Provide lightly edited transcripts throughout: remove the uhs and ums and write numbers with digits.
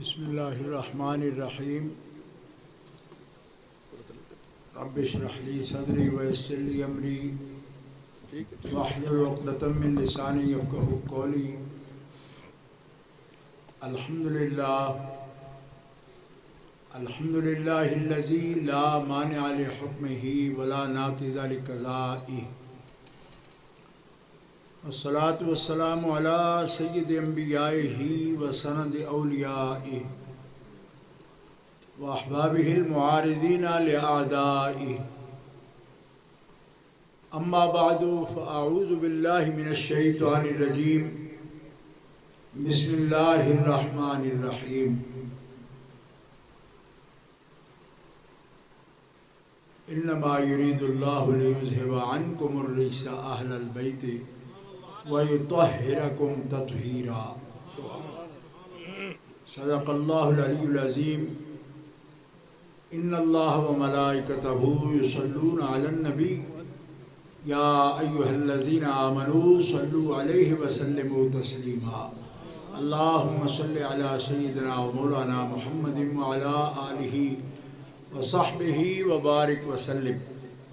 بسم اللہ الرحمن الرحیم رب اشرح لی صدری ویسر لی امری واحلل عقدۃ من لسانی یفقہوا قولی. الحمد للہ الذی لا مانع لحکمہ ولا ناقض لقضائہ، والصلاة والسلام علی سید انبیائہ وسند اولیائہ واحبابہ المعارضین لأعدائہ. اما بعد فاعوذ باللہ من الشیطان الرجیم. بسم اللہ الرحمن الرحیم. انما یرید اللہ لیذہب عنکم الرجس اہل البیت وَيُطَهِّرَكُمْ تَطْهِيرًا. صدق اللہ العلی العظیم. ان اللہ وملائکتہ یصلون علی النبی یا ایہا الذین آمنوا صلوا علیہ وسلموا تسلیما. اللہم صل علی سیدنا ومولانا محمد وعلی آلہ وصحبہ وبارک وسلم.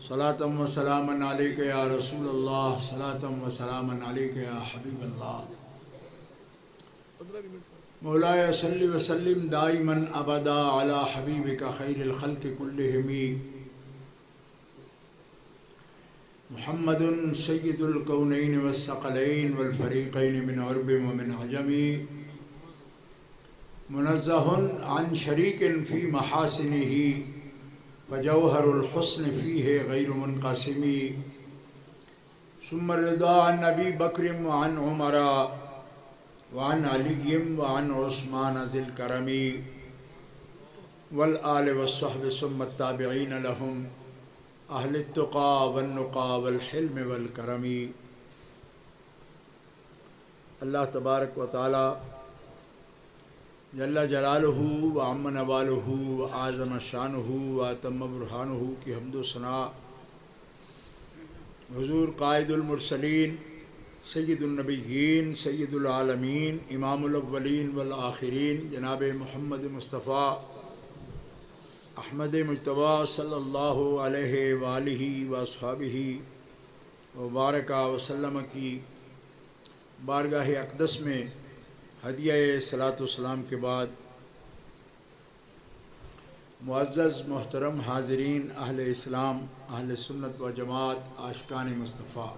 صلاۃ و سلاما علیک یا رسول اللہ، صلاۃ و سلاما علیک یا حبیب اللہ. مولایا صلی وسلم دائما ابدا علی حبیبک خیر الخلق کلہم. محمد سید الکونین والثقلین والفریقین من عرب ومن عجم، منزہ عن شریک فی محاسنہ فجوہر الحسن فیہ غیر منقسم. ثم الرضا عن ابی بکر وعن عمر وعن علی وعن عثمان ذی الکرم والآل والصحب ثم التابعین لهم اہل التقى والنقى والحلم والکرم. اللہ تبارک و تعالی جل جلالہ و عم نوالہ و اعظم شانہ و اتم برہانہ کی حمد و ثناء حضور قائد المرسلین سید النبیین سید العالمین امام الاولین والآخرین جناب محمد مصطفیٰ احمد مجتبیٰ صلی اللہ علیہ وآلہ واصحابہ وبارک وسلم کی بارگاہ اقدس میں ہدیہ صلاۃ والسلام کے بعد معزز محترم حاضرین اہل اسلام، اہل سنت و جماعت، عاشقان مصطفیٰ،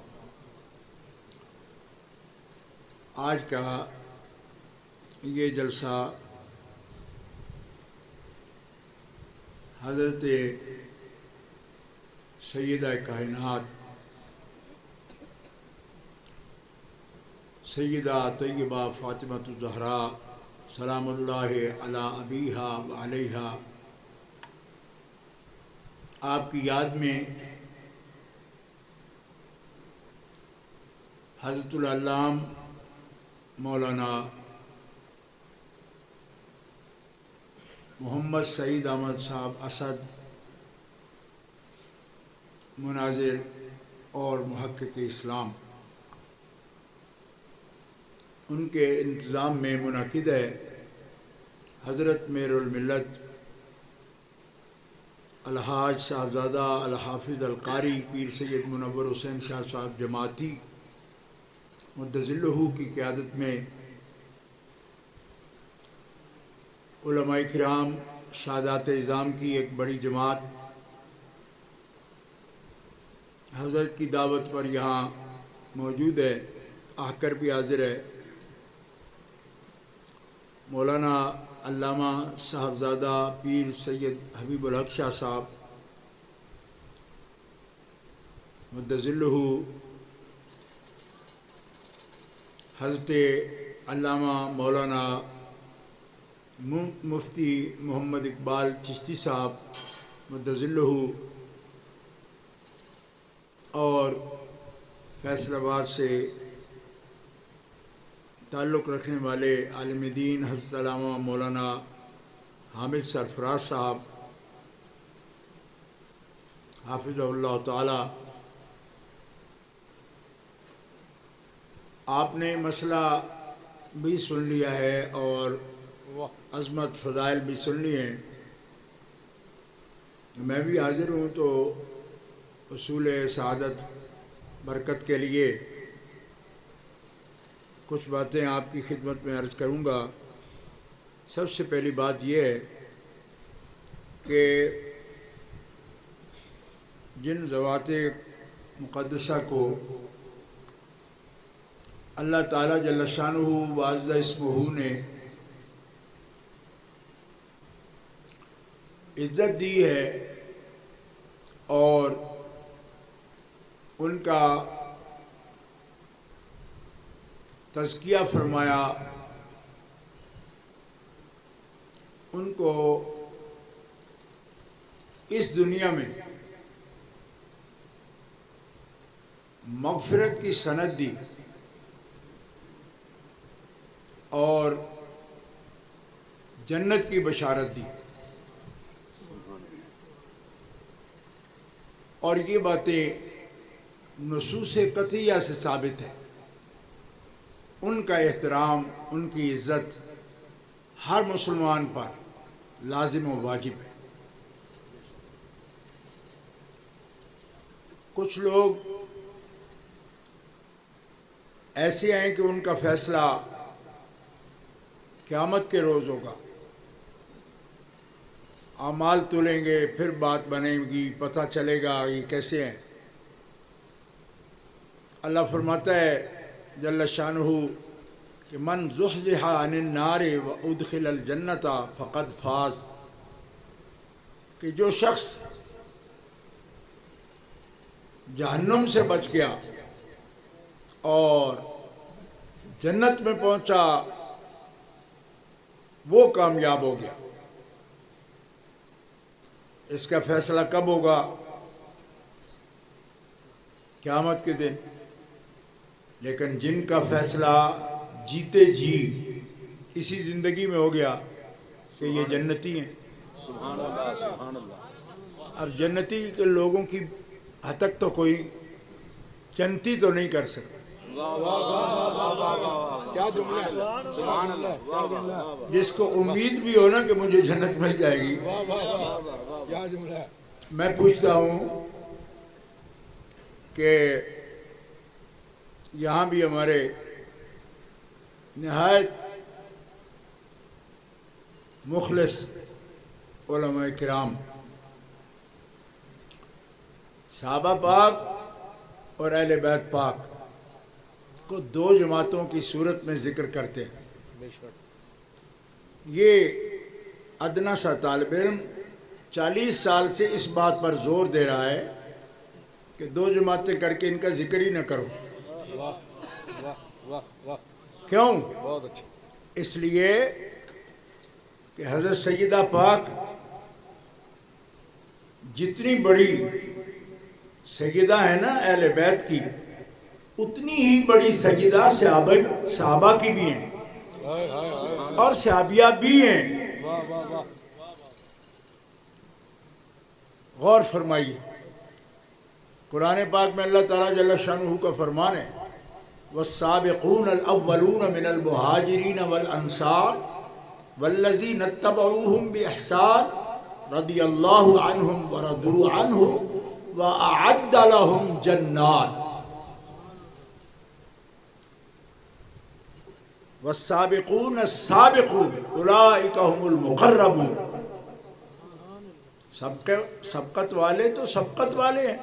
آج کا یہ جلسہ حضرت سیدہ کائنات سیدہ طیبہ فاطمۃ الزہراء سلام اللہ علی ابیہا و علیہا آپ کی یاد میں حضرت العلامہ مولانا محمد سعید احمد صاحب اسد، مناظر اور محقق اسلام، ان کے انتظام میں منعقد ہے حضرت میر الملت الحاج صاحبزادہ الحافظ القاری پیر سید منور حسین شاہ صاحب جماعتی مدظلہ کی قیادت میں علماء کرام سادات اعظام کی ایک بڑی جماعت حضرت کی دعوت پر یہاں موجود ہے. آ کر بھی حاضر ہے مولانا علامہ صاحبزادہ پیر سید حبیب الحق شاہ صاحب مدظلہ، حضرت علامہ مولانا مفتی محمد اقبال چشتی صاحب مدظلہ، اور فیصل آباد سے تعلق رکھنے والے عالم دین حضرت علامہ مولانا حامد سرفراز صاحب حافظ اللہ تعالی. آپ نے مسئلہ بھی سن لیا ہے اور عظمت فضائل بھی سننی ہے. میں بھی حاضر ہوں تو اصول سعادت برکت کے لیے کچھ باتیں آپ کی خدمت میں عرض کروں گا. سب سے پہلی بات یہ ہے کہ جن ذوات مقدسہ کو اللہ تعالیٰ جل شانہ وعز اسمہ نے عزت دی ہے اور ان کا تزکیہ فرمایا، ان کو اس دنیا میں مغفرت کی سند دی اور جنت کی بشارت دی. اور یہ باتیں نصوص قطعیہ سے ثابت ہے. ان کا احترام، ان کی عزت ہر مسلمان پر لازم و واجب ہے. کچھ لوگ ایسے ہیں کہ ان کا فیصلہ قیامت کے روز ہوگا. اعمال تولیں گے پھر بات بنے گی، پتہ چلے گا یہ کیسے ہیں. اللہ فرماتا ہے جل شانہ کہ من زحزح عن النار وادخل الجنۃ فقد فاز، کہ جو شخص جہنم سے بچ گیا اور جنت میں پہنچا وہ کامیاب ہو گیا. اس کا فیصلہ کب ہوگا؟ قیامت کے دن. لیکن جن کا فیصلہ جیتے جی اسی زندگی میں ہو گیا کہ یہ جنتی ہیں. سبحان اللہ سبحان اللہ. اب جنتی کے لوگوں کی حد تک تو کوئی چنتی تو نہیں کر سکتا. کیا جملہ ہے، سبحان اللہ. جس کو امید بھی ہو نا کہ مجھے جنت مل جائے گی. کیا جملہ ہے. میں پوچھتا ہوں کہ یہاں بھی ہمارے نہایت مخلص علماء کرام صحابہ پاک اور اہل بیت پاک کو دو جماعتوں کی صورت میں ذکر کرتے ہیں. یہ ادنا سا طالب علم 40 سال سے اس بات پر زور دے رہا ہے کہ دو جماعتیں کر کے ان کا ذکر ہی نہ کرو. کیوں؟ بہت اچھا. اس لیے کہ حضرت سیدہ پاک جتنی بڑی سیدہ ہے نا اہل بیت کی، اتنی ہی بڑی سیدہ صحابہ کی بھی ہیں اور صحابیہ بھی ہیں. غور فرمائیے، قرآن پاک میں اللہ تعالیٰ جل شانہ کا فرمان ہے والسابقون الاولون من المہاجرین والانصار والذین اتبعوہم باحسان رضی اللہ عنہم ورضوا عنہ واعد لهم جنات. والسابقون السابقون اولئک هم المقربون. سبقت والے تو سبقت والے ہیں،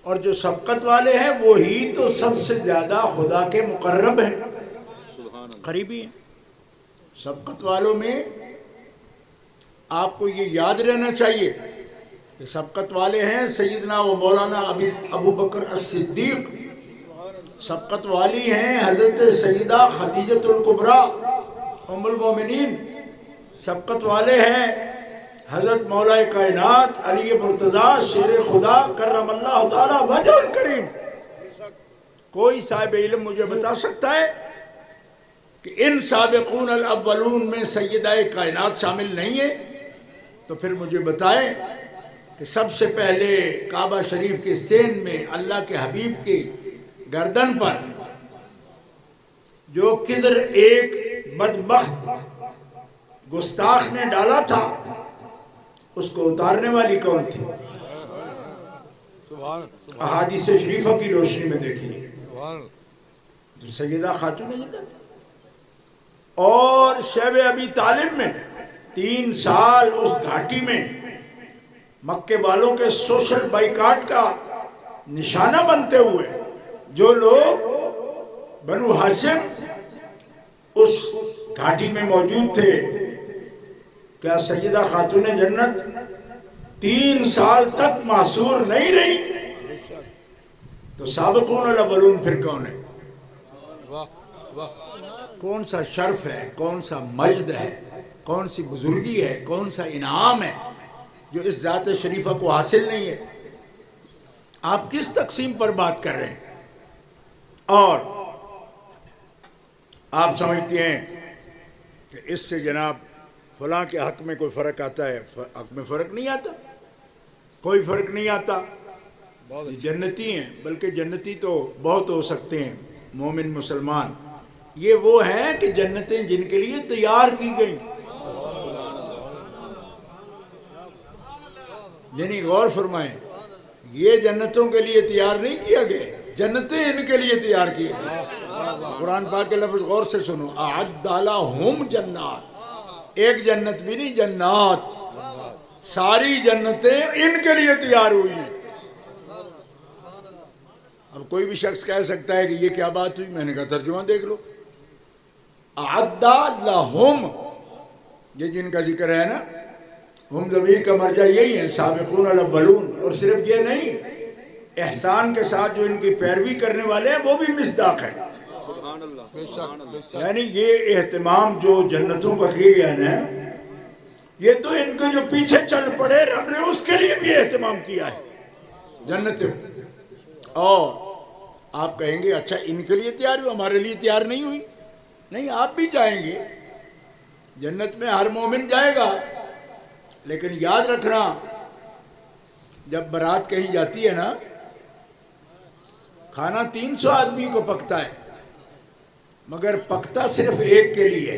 اور جو سبقت والے ہیں وہی تو سب سے زیادہ خدا کے مقرب ہیں، قریبی ہیں. سبقت والوں میں آپ کو یہ یاد رہنا چاہیے کہ سبقت والے ہیں سیدنا و مولانا ابو بکر الصدیق، سبقت والی ہیں حضرت سیدہ خدیجۃ الکبریٰ ام المومنین، سبقت والے ہیں حضرت مولا کائنات علی مرتضیٰ شیر خدا کرم اللہ تعالی وجہ کریم. کوئی صاحب علم مجھے بتا سکتا ہے کہ ان سابقون الاولون میں سیدہ کائنات شامل نہیں ہے؟ تو پھر مجھے بتائیں کہ سب سے پہلے کعبہ شریف کے سین میں اللہ کے حبیب کی گردن پر جو کدھر ایک بدبخت گستاخ نے ڈالا تھا، اس کو اتارنے والی کون تھی؟ احادیث شریفوں کی روشنی میں دیکھیے تو سیدہ خاتون جنت۔ اور شیب ابی طالب میں 3 سال اس گھاٹی میں مکے والوں کے سوشل بائیکاٹ کا نشانہ بنتے ہوئے جو لوگ بنو ہاشم اس گھاٹی میں موجود تھے، کیا سیدہ خاتون جنت 3 سال تک معصور نہیں رہی؟ تو سابقون الاولون پھر کون ہے؟ کون سا شرف ہے، کون سا مجد ہے، کون سی بزرگی ہے، کون سا انعام ہے جو اس ذات شریفہ کو حاصل نہیں ہے؟ آپ کس تقسیم پر بات کر رہے ہیں؟ اور آپ سمجھتے ہیں کہ اس سے جناب فلاں کے حق میں کوئی فرق آتا ہے؟ حق میں فرق نہیں آتا، کوئی فرق نہیں آتا۔ یہ جنتی ہیں، بلکہ جنتی تو بہت ہو سکتے ہیں، مومن مسلمان، یہ وہ ہیں کہ جنتیں جن کے لیے تیار کی گئیں۔ یعنی غور فرمائیں، یہ جنتوں کے لیے تیار نہیں کیا گئے، جنتیں ان کے لیے تیار کی گئیں۔ قرآن پاک کے لفظ غور سے سنو، اعد لہم جنات، ایک جنت بھی نہیں، جنات، ساری جنتیں ان کے لیے تیار ہوئی ہیں۔ اب کوئی بھی شخص کہہ سکتا ہے کہ یہ کیا بات ہوئی؟ میں نے کہا ترجمہ دیکھ لو، اعد لہم، یہ جن کا ذکر ہے نا، ہم ضمیر کا مرجع یہی ہے، سابقون الاولون۔ اور صرف یہ نہیں، احسان کے ساتھ جو ان کی پیروی کرنے والے ہیں وہ بھی مصداق ہے۔ یعنی یہ اہتمام جو جنتوں کا کیے گیا نا، یہ تو ان کو جو پیچھے چل پڑے رب نے اس کے لیے بھی اہتمام کیا ہے جنتوں۔ اور آپ کہیں گے اچھا ان کے لیے تیار ہوئی، ہمارے لیے تیار نہیں ہوئی؟ نہیں، آپ بھی جائیں گے جنت میں، ہر مومن جائے گا، لیکن یاد رکھنا جب برات کہیں جاتی ہے نا، کھانا 300 آدمی کو پکتا ہے، مگر پکتا صرف ایک کے لیے۔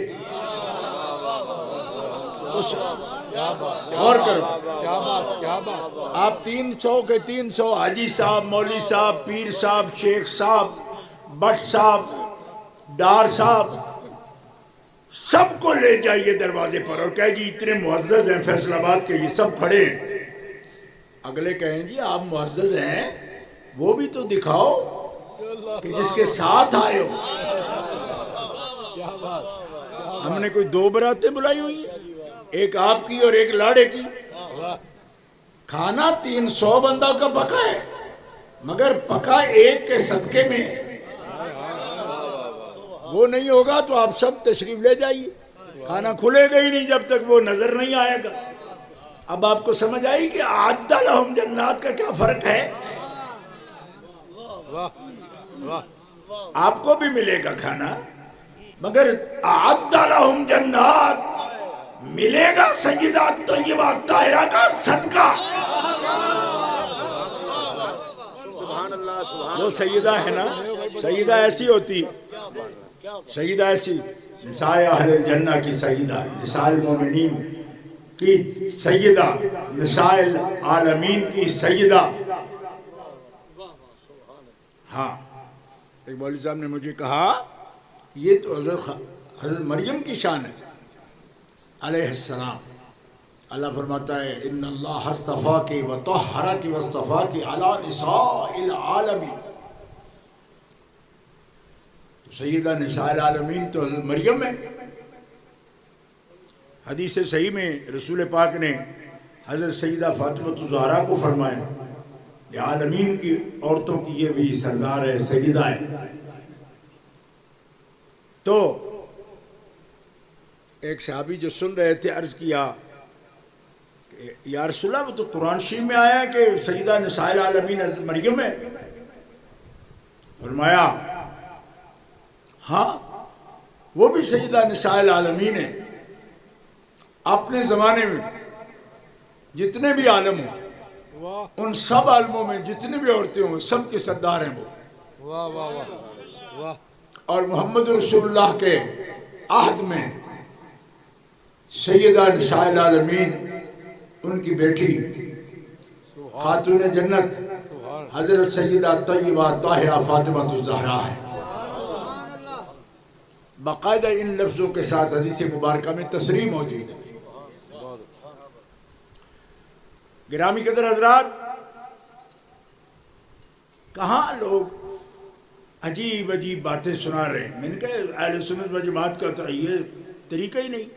غور کرو، آپ 300 کے 300 حاجی صاحب، مولوی صاحب، پیر صاحب، شیخ صاحب، بٹ صاحب، ڈار صاحب، سب کو لے جائیے دروازے پر اور کہے جی اتنے معزز ہیں فیصل آباد کے، یہ سب کھڑے ہیں۔ اگلے کہیں جی آپ معزز ہیں، وہ بھی تو دکھاؤ کہ جس کے ساتھ آئے ہو۔ ہم نے کوئی 2 براتیں بلائی ہوئی ہیں، ایک آپ کی اور ایک لاڑے کی۔ کھانا 300 بندہ کا پکا ہے، مگر پکا ایک کے صدقے میں۔ وہ نہیں ہوگا تو آپ سب تشریف لے جائیے، کھانا کھلے گا ہی نہیں جب تک وہ نظر نہیں آئے گا۔ اب آپ کو سمجھ آئی کہ اعد لہم جنات کا کیا فرق ہے؟ آپ کو بھی ملے گا کھانا، مگر اعد لہم جنات ملے گا سیدہ طیبہ طاہرہ کا صدقہ۔ وہ سیدہ ہے نا، سیدہ ایسی ہوتی ہے، سیدہ ایسی، نساء اہل الجنہ کی سیدہ، نساء المومنین کی سیدہ، نساء العالمین کی سیدہ۔ ہاں، ایک مولوی صاحب نے مجھے کہا یہ تو حضرت مریم کی شان ہے علیہ السلام۔ اللہ فرماتا ہے ان اللہ اصطفاکی وطہرکی واصطفاکی علی نساء العالمین۔ سیدہ نساء العالمین تو حضرت مریم ہے۔ حدیث صحیح میں رسول پاک نے حضرت سیدہ فاطمہ الزہرا کو فرمایا کہ عالمین کی عورتوں کی یہ بھی سردار ہے، سیدہ ہے۔ تو ایک صحابی جو سن رہے تھے عرض کیا کہ یا رسول اللہ وہ تو قرآن شریف میں آیا ہے کہ سیدہ نساء العالمین حضرت مریم ہے۔ فرمایا ہاں وہ بھی سیدہ نساء العالمین ہے، اپنے زمانے میں جتنے بھی عالم ہوں ان سب عالموں میں جتنے بھی عورتیں ہوں سب کے سردار ہیں وہ۔ اور محمد رسول اللہ کے عہد میں سیدہ نساء العالمین ان کی بیٹی خاتون جنت حضرت سیدہ طیبہ طاہرہ فاطمہ الزہرا ہے. باقاعدہ ان لفظوں کے ساتھ حدیث مبارکہ میں تصریح موجود ہے. گرامی قدر حضرات، کہاں لوگ عجیب عجیب باتیں سنا رہے ہیں. میں نے کہا اہل سنت و جماعت کا تو یہ طریقہ ہی نہیں.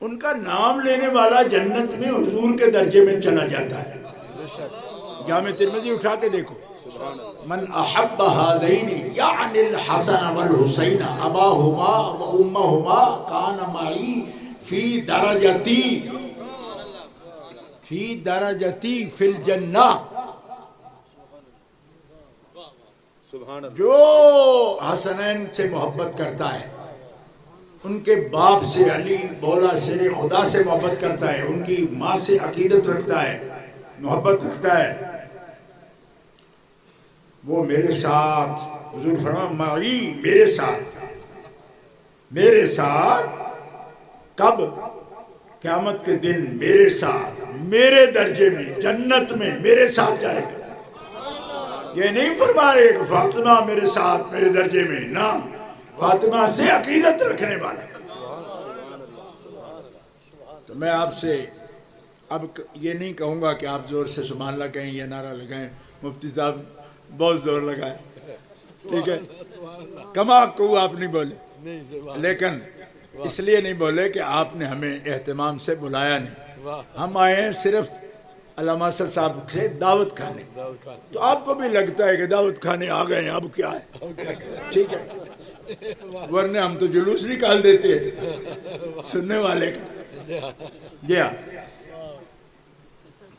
ان کا نام لینے والا جنت میں حضور کے درجے میں چلا جاتا ہے. جامع ترمذی اٹھا کے دیکھو. من احب هذین یعنی الحسن والحسین اباہما و امہما کان معی فی درجتی فی الجنہ. جو حسنین سے محبت کرتا ہے، ان کے باپ سے علی بولا شیر خدا سے محبت کرتا ہے، ان کی ماں سے عقیدت رکھتا ہے، محبت رکھتا ہے، وہ میرے ساتھ، حضور فرمایا معی، میرے ساتھ کب؟ قیامت کے دن میرے ساتھ، میرے درجے میں، جنت میں میرے ساتھ جائے گا. یہ نہیں فرمائے کہ فاطمہ میرے ساتھ میرے درجے میں، نہ، فاطمہ سے عقیدت رکھنے والا. تو میں آپ سے اب یہ نہیں کہوں گا کہ آپ زور سے سبحان اللہ کہیں یا نعرہ لگائیں. مفتی صاحب بہت زور لگائے، ٹھیک ہے، کما کو آپ نہیں بولے، لیکن اس لیے نہیں بولے کہ آپ نے ہمیں اہتمام سے بلایا نہیں. ہم آئے ہیں صرف علامہ اسد صاحب سے دعوت کھانے. تو آپ کو بھی لگتا ہے کہ دعوت کھانے آ گئے ہیں، اب کیا ہے، ٹھیک ہے، ورنہ ہم تو جلوس نکال دیتے ہیں سننے والے کا. جی ہاں،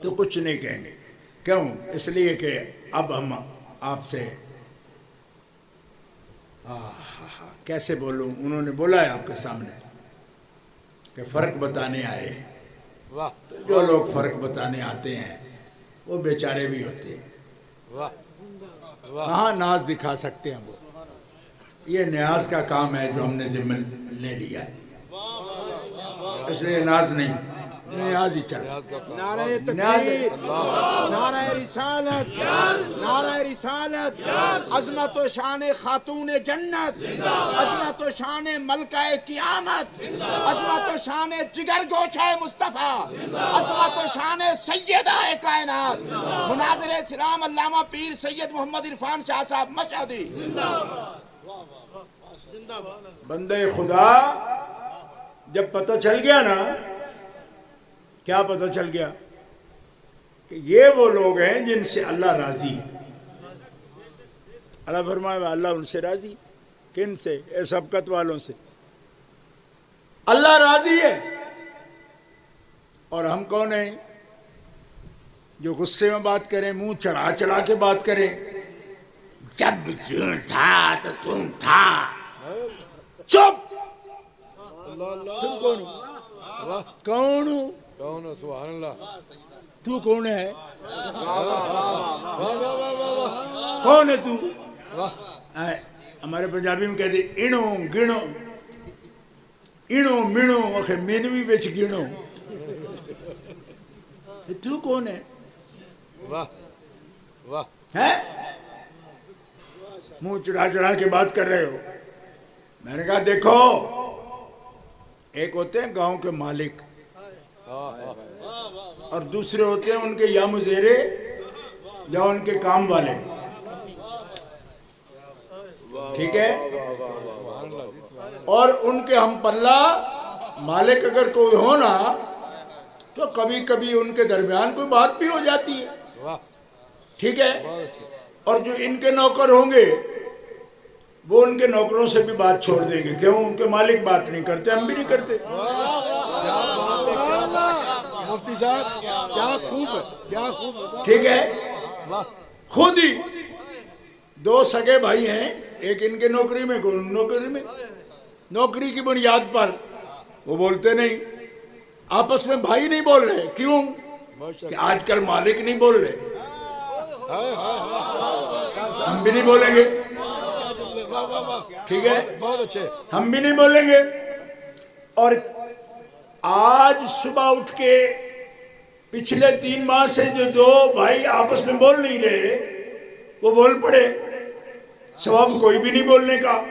تو کچھ نہیں کہیں گے. کیوں؟ اس لیے کہ اب ہم آپ سے کیسے بولوں. انہوں نے بولا ہے آپ کے سامنے کہ فرق بتانے آئے. تو جو لوگ فرق بتانے آتے ہیں وہ بیچارے بھی ہوتے ہیں، کہاں ناز دکھا سکتے ہیں. وہ یہ نیاز کا کام ہے جو ہم نے ذمہ لے لیا ہے، اس لیے ناز نہیں، نیاز ہی چاہیے. نعرہ تکبیر، نعرہ رسالت، نعرہ رسالت، عظمت و شان خاتون جنت، عظمت و شان ملکہ قیامت، عظمت و شان جگر گوشہ مصطفیٰ، عظمت و شان سیدہ کائنات مناظر اسلام علامہ پیر سید محمد عرفان شاہ صاحب مشہدی. بندے خدا جب پتہ چل گیا نا، کیا پتہ چل گیا؟ کہ یہ وہ لوگ ہیں جن سے اللہ راضی ہے. اللہ فرمایا اللہ ان سے راضی. کن سے؟ اے سبقت والوں سے اللہ راضی ہے. اور ہم کون ہیں جو غصے میں بات کریں، منہ چڑھا چڑھا کے بات کریں؟ جب یوں تھا تو تم تھا. چپ! تم کون ہو؟ کون ہو؟ سبحان اللہ. تو کون ہے؟ کون ہے تو؟ ہمارے پنجابی میں کہتے انو گنو، انو منو آخر مین بھی بچ گنو. تو کون ہے؟ منہ چڑھا چڑھا کے بات کر رہے ہو. میں نے کہا دیکھو، ایک ہوتے ہیں گاؤں کے مالک اور دوسرے ہوتے ہیں ان کے یا مزیرے یا ان کے کام والے، ٹھیک ہے. اور ان کے ہم پلہ مالک اگر کوئی ہونا تو کبھی کبھی ان کے درمیان کوئی بات بھی ہو جاتی ہے، ٹھیک ہے. اور جو ان کے نوکر ہوں گے وہ ان کے نوکروں سے بھی بات چھوڑ دیں گے. کیوں؟ ان کے مالک بات نہیں کرتے، ہم بھی نہیں کرتے. مفتی صاحب کیا خوب ہے، کیا خوب، ٹھیک ہے. خود ہی دو سگے بھائی ہیں، ایک ان کے نوکری میں، نوکری میں، نوکری کی بنیاد پر وہ بولتے نہیں، آپس میں بھائی نہیں بول رہے. کیوں؟ کہ آج کل مالک نہیں بول رہے، ہم بھی نہیں بولیں گے، ٹھیک ہے، بہت اچھے، ہم بھی نہیں بولیں گے. اور آج صبح اٹھ کے پچھلے 3 ماہ سے جو 2 بھائی آپس میں بول نہیں رہے وہ بول پڑے، سبب کوئی بھی نہیں بولنے کا،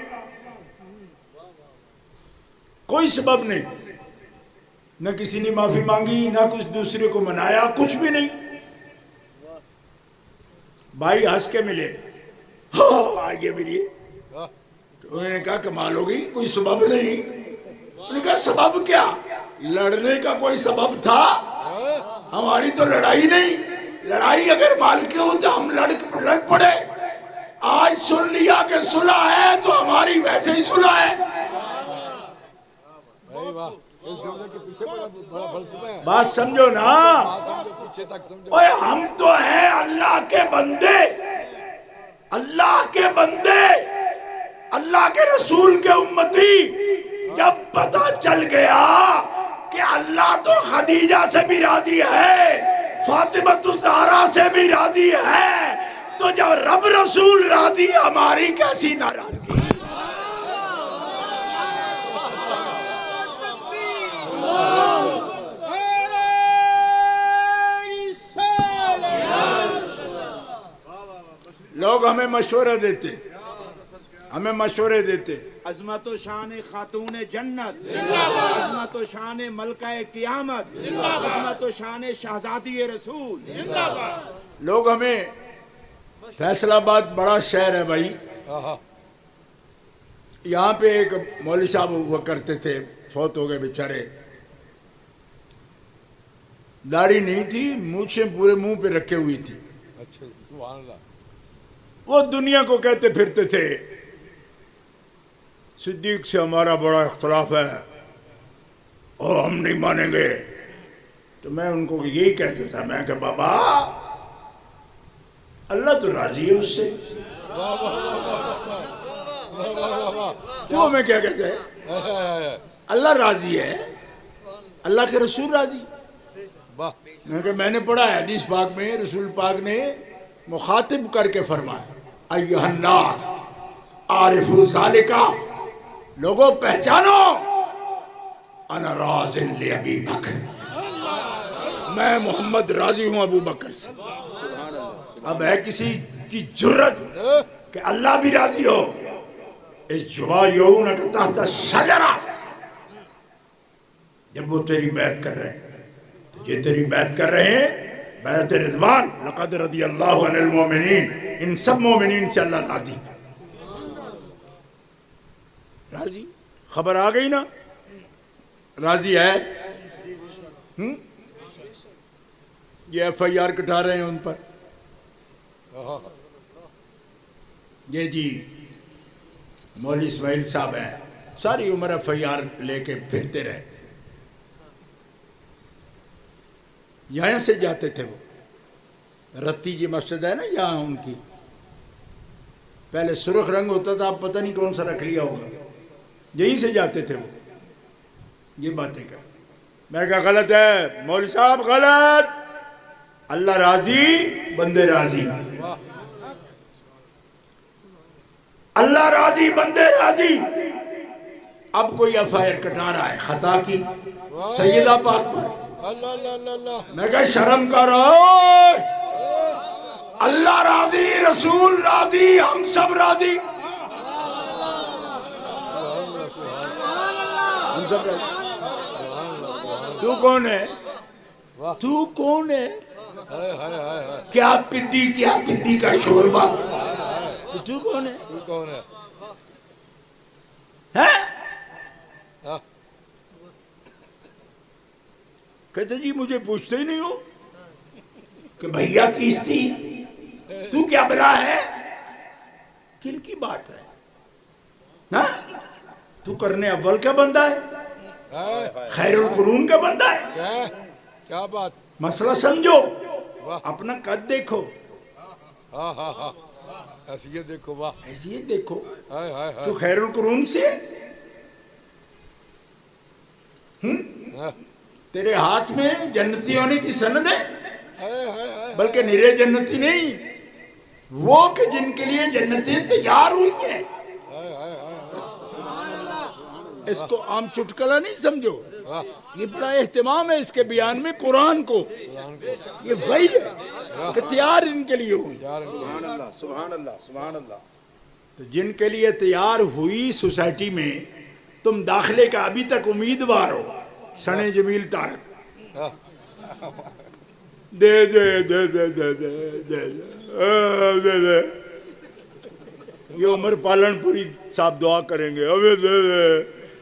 کوئی سبب نہیں، نہ کسی نے معافی مانگی، نہ کچھ دوسرے کو منایا، کچھ بھی نہیں۔ بھائی ہنس کے ملے، آگے ملی، انہوں نے کہا کمال ہوگی، کوئی سبب نہیں۔ انہوں نے کہا سبب کیا؟ لڑنے کا کوئی سبب تھا؟ ہماری تو لڑائی نہیں، لڑائی اگر مال کے ہو تو ہم لڑ پڑے۔ آج سن لیا کہ صلح ہے تو ہماری ویسے ہی صلح ہے۔ بات سمجھو نا، اوے ہم تو ہیں اللہ کے بندے، اللہ کے بندے، اللہ کے رسول کے امتی۔ جب پتہ چل گیا کہ اللہ تو خدیجہ سے بھی راضی ہے، فاطمہ الزہرا سے بھی راضی ہے، تو جب رب رسول راضی، ہماری کیسی ناراضگی؟ لوگ ہمیں مشورہ دیتے، ہمیں مشورے دیتے، عظمت و شان خاتون جنت، عظمت و شان ملکہ قیامت، عظمت و شان شہزادی رسول۔ لوگ ہمیں، فیصل آباد بڑا شہر ہے بھائی، یہاں پہ ایک مولوی صاحب ہوا کرتے تھے، فوت ہو گئے بیچارے، داڑھی نہیں تھی، مونچھیں پورے منہ پہ رکھے ہوئی تھی، وہ دنیا کو کہتے پھرتے تھے صدیق سے ہمارا بڑا اختلاف ہے اور ہم نہیں مانیں گے۔ تو میں ان کو یہی کہتا تھا، میں کہ بابا اللہ تو راضی ہے اس سے، تو ہمیں کیا کہتے ہیں؟ اللہ راضی ہے، اللہ کے رسول راضی۔ میں نے پڑھا ہے حدیث پاک میں، رسول پاک نے مخاطب کر کے فرمایا، ایھا الناس عارفوا ذالک، لوگوں پہچانو، انا راض لابی بکر، میں محمد راضی ہوں ابو بکر سے۔ اب ہے کسی کی جرت کہ اللہ بھی راضی ہو؟ یبایعونک تحت الشجرہ، جب وہ تیری بیعت کر رہے ہیں، یہ تیری بیعت کر رہے ہیں، بیعت رضوان، لقد رضی اللہ عن المؤمنین، ان سب مومنین سے اللہ راضی، راضی۔ خبر آ گئی نا، راضی ہے۔ یہ ایف آئی آر کٹا رہے ہیں ان پر، یہ جی مولوی اسماعیل صاحب ہیں، ساری عمر ایف آئی آر لے کے پھرتے رہے، یہاں سے جاتے تھے وہ، رتی جی مسجد ہے نا یہاں ان کی، پہلے سرخ رنگ ہوتا تھا، اب پتہ نہیں کون سا رکھ لیا ہوگا، یہیں سے جاتے تھے وہ، یہ باتیں کر۔ میں کہا غلط ہے مولوی صاحب، غلط، اللہ راضی بندے راضی، اللہ راضی بندے راضی۔ اب کوئی ایف آئی آر کٹا رہا ہے خطا کی سیدہ پاک پر، میں کہا شرم کرو، اللہ راضی، رسول راضی، ہم سب راضی، ہم سب راضی۔ تو کون ہے؟ تو کون ہے؟ کیا پدی کا شوربہ، تو کون ہے؟ کہتے جی مجھے پوچھتے ہی نہیں ہو کہ بھیا کیس تھی، تو کیا بلا ہے، کن کی بات ہے نا؟ تو کرنے اول کا بندہ ہے، خیر القرون کا بندہ ہے، کیا بات، مسئلہ سمجھو، اپنا قد دیکھو، حیثیت دیکھو، واہ حیثیت دیکھو، تو خیر القرون سے تیرے ہاتھ میں جنتی ہونے کی سند ہے، بلکہ نرے جنتی نہیں، وہ کہ جن کے لیے جنتیں تیار ہوئی ہیں۔ اس کو عام چٹکلا نہیں سمجھو، یہ بڑا اہتمام ہے اس کے بیان میں قرآن کو، یہ وحی ہے کہ تیار ان کے لیے ہوئی۔ سبحان اللہ سبحان اللہ سبحان اللہ۔ تو جن کے لیے تیار ہوئی سوسائٹی میں تم داخلے کا ابھی تک امیدوار ہو، سنے جمیل تارک دے دے دے دے دے دے دے دے دے، یہ عمر پالن پوری صاحب دعا کریں گے، ابے دے دے،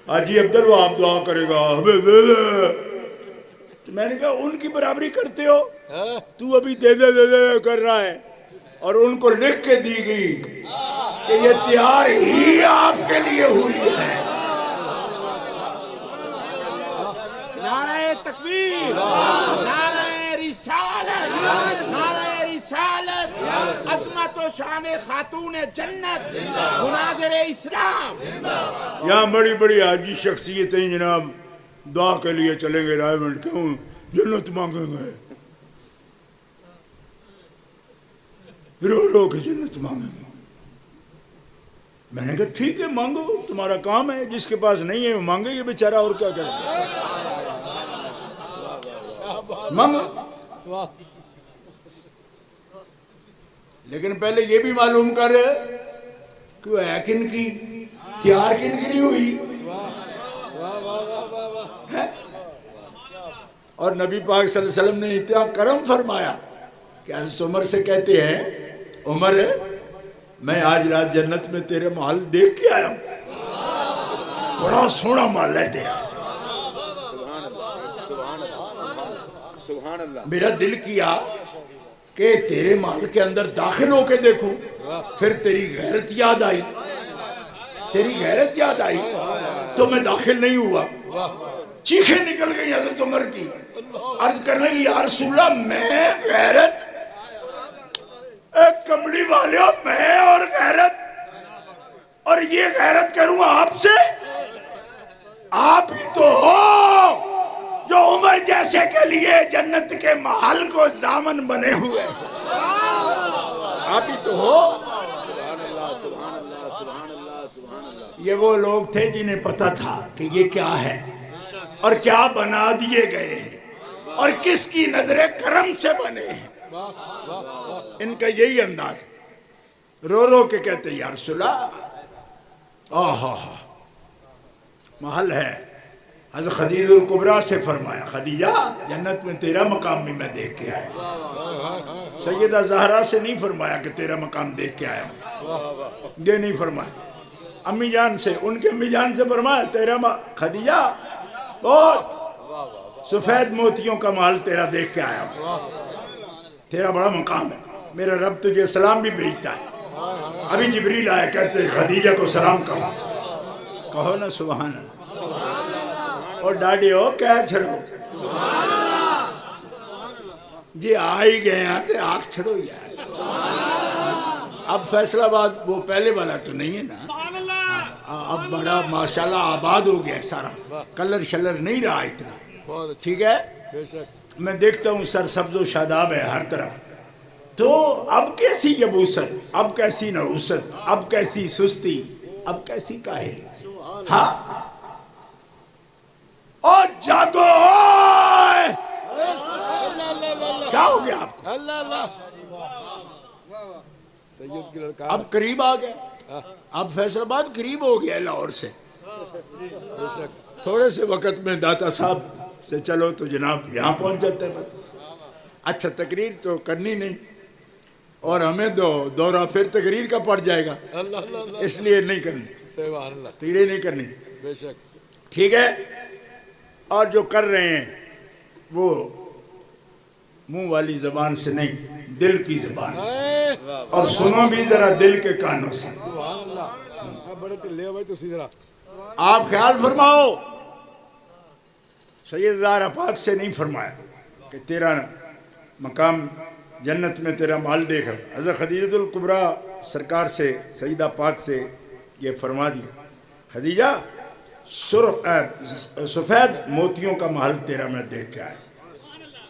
حاجی عبدالوہاب دعا کرے گا، ابے دے دے۔ تو میں نے کہا ان کی برابری کرتے ہو، تو ابھی دے دے دے دے کر رہا ہے، اور ان کو لکھ کے دی گئی کہ یہ تیار ہی آپ کے لیے ہوئی ہے۔ نعرہ تکبیر، نعرہ رسالت، نعرہ رسالت، عظمت و شان خاتون جنت، مناظر اسلام۔ یہاں بڑی بڑی حاجی شخصیتیں جناب دعا کے لیے چلیں گے، رائے منڈ کیوں جنت مانگیں گے، رو رو کے جنت مانگیں گے۔ میں نے کہا ٹھیک ہے مانگو، تمہارا کام ہے، جس کے پاس نہیں ہے وہ مانگے یہ بیچارہ، اور کیا کرے، مانگو۔ لیکن پہلے یہ بھی معلوم کر کہ وہ ہے کن کی، تیار کن کے لیے ہوئی ہے؟ اور نبی پاک صلی اللہ علیہ وسلم نے اتنا کرم فرمایا کہ حضرت عمر سے کہتے ہیں، عمر میں آج رات جنت میں تیرے محل دیکھ کے آیا ہوں، بڑا سونا محل ہے تیرا، سبحان اللہ۔ میرا دل کیا کہ تیرے محل کے اندر داخل ہو کے دیکھوں، پھر تیری غیرت یاد آئی، تیری غیرت یاد آئی تو میں داخل نہیں ہوا۔ چیخیں نکل گئی حضرت عمر کی، عرض کرنے کی یا رسول اللہ میں غیرت، ایک کملی والے ہو میں اور غیرت، اور یہ غیرت کروں آپ سے؟ آپ ہی تو ہو جو عمر جیسے کے لیے جنت کے محل کو ضامن بنے ہوئے، آپ ہی تو ہو۔ یہ وہ لوگ تھے جنہیں پتا تھا کہ یہ کیا ہے اور کیا بنا دیے گئے ہیں اور کس کی نظر کرم سے بنے ہیں۔ ان کا یہی انداز، رو رو کے کہتے یا رسول اللہ آہا محل ہے۔ حضرت خدیجہ الکبریٰ سے فرمایا خدیجہ جنت میں تیرا مقام بھی میں دیکھ کے آیا ہوں۔ سیدہ زہرا سے نہیں فرمایا کہ تیرا مقام دیکھ کے آیا ہوں، یہ نہیں فرمایا۔ امی جان سے، ان کے امی جان سے فرمایا تیرا خدیجہ بہت سفید موتیوں کا محل تیرا دیکھ کے آیا ہوں، تیرا بڑا مقام ہے، میرا رب تجھے سلام بھی بھیجتا ہے۔ ابھی جبریل آیا کہتے خدیجہ کو سلام کہو، کہو نا سبحان اللہ، اور ڈاڈی ہو کہہ چھڑو جی آئی گئے ہیں تو آنکھ چھڑو یار۔ اب فیصلہ آباد وہ پہلے والا تو نہیں ہے نا، اب بڑا ماشاءاللہ آباد ہو گیا سارا، کلر شلر نہیں رہا اتنا، ٹھیک ہے؟ میں دیکھتا ہوں سرسبز و شاداب ہے ہر طرف، تو اب کیسی یبوست، اب کیسی نحوست، اب کیسی سستی، اب کیسی کاہلی۔ ہاں اور جاگو، کیا ہو گیا آپ کو؟ اب قریب آ گئے، اب فیصل آباد قریب ہو گیا لاہور سے، تھوڑے سے وقت میں داتا صاحب سے چلو تو جناب یہاں پہنچ جاتے ہیں۔ اچھا تقریر تو کرنی نہیں، اور ہمیں دورہ پھر تقریر کا پڑ جائے گا، اس لیے نہیں کرنی، تقریر نہیں کرنی، ٹھیک ہے؟ اور جو کر رہے ہیں وہ منہ والی زبان سے نہیں، دل کی زبان سے، اور سنو بھی ذرا دل کے کانوں سے۔ آپ خیال فرماؤ، سید زہرا پاک سے نہیں فرمایا کہ تیرا مقام جنت میں تیرا مال دیکھا، حضرت خدیجہ الکبریٰ سرکار سے، سیدہ پاک سے یہ فرما دیا خدیجہ سفید موتیوں کا محل تیرا میں دیکھ کے آیا،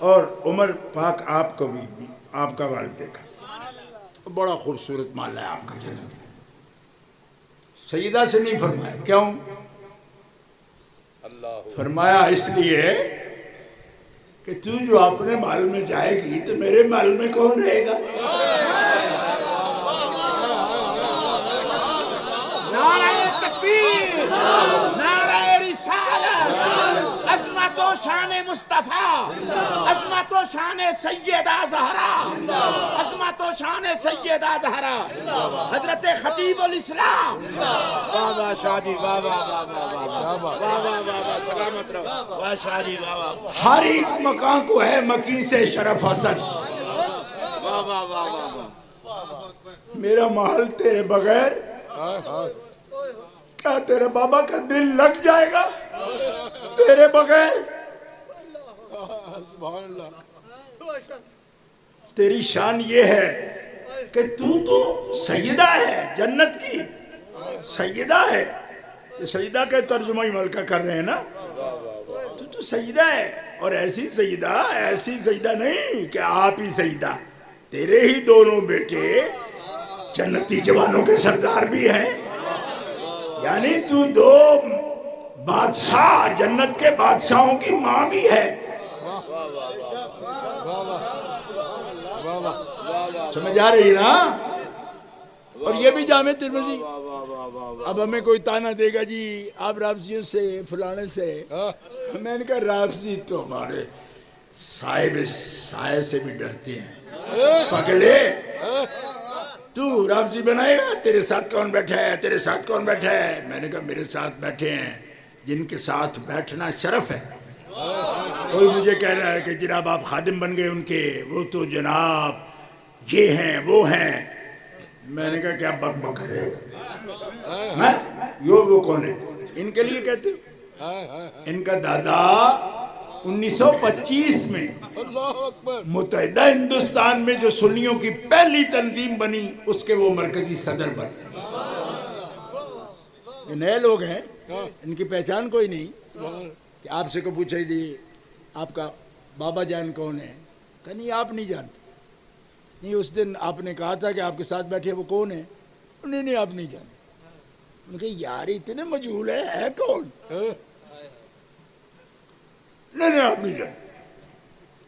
اور عمر پاک آپ کو بھی آپ کا محل دیکھا، بڑا خوبصورت محل ہے آپ کا جنت۔ سیدہ سے نہیں فرمایا، کیوں؟ فرمایا اس لیے کہ تو جو اپنے محل میں جائے گی تو میرے محل میں کون رہے گا؟ نعرہ تکبیر، نعرہ رسالت، عظمت و شان مصطفیٰ، عظمت و شان سیدہ زہرا، عظمت و شان سیدہ زہرا، حضرت خطیب الاسلام۔ واہ واہ شاہ جی، واہ واہ واہ واہ واہ واہ واہ واہ، سلامت رہو، واہ شاہ جی، واہ واہ، ہر ایک مکان کو ہے مکی سے شرف حسن۔ واہ واہ واہ واہ واہ۔ میرا محل تیرے بغیر کیا تیرے بابا کا دل لگ جائے گا تیرے بغیر؟ تیری شان یہ ہے کہ تو سیدہ ہے، جنت کی سیدہ ہے۔ سیدہ کا ترجمہ ہی ملکہ کر رہے ہیں نا، تو سیدہ ہے، اور ایسی سیدہ نہیں کہ آپ ہی سیدہ، تیرے ہی دونوں بیٹے جنتی جوانوں کے سردار بھی ہیں، یعنی تو دو بادشاہ، جنت کے بادشاہوں کی ماں بھی ہے۔ سمجھ آ رہی نا؟ اور یہ بھی جامع ترمذی۔ اب ہمیں کوئی تانا دے گا جی آپ رافضیوں سے فلانے سے، میں نے کہا رافضی تو ہمارے سائے سے بھی ڈرتے ہیں، پکڑے تو رافضی بنائے گا؟ تیرے ساتھ کون بیٹھا ہے؟ تیرے ساتھ کون بیٹھا ہے؟ میں نے کہا میرے ساتھ بیٹھے ہیں جن کے ساتھ بیٹھنا شرف ہے۔ کوئی مجھے کہہ رہا ہے کہ جناب آپ خادم بن گئے ان کے، وہ تو جناب یہ ہیں وہ ہیں۔ میں نے کہا کیا بک بک کر رہے ہو؟ وہ کون ہے؟ ان کے لیے کہتے ہو؟ ان کا دادا 1925 میں متحدہ ہندوستان میں جو سنیوں کی پہلی تنظیم بنی اس کے وہ مرکزی صدر بنے۔ یہ نئے لوگ ہیں، ان کی پہچان کوئی نہیں کہ آپ سے کو پوچھے جی آپ کا بابا جان کون ہے؟ کہ نہیں آپ نہیں جانتے۔ نہیں اس دن آپ نے کہا تھا کہ آپ کے ساتھ بیٹھے وہ کون ہے؟ نہیں آپ نہیں جانتے۔ ان کے یار اتنے مجہول ہے کون؟ نہیں آپ نہیں جانتے۔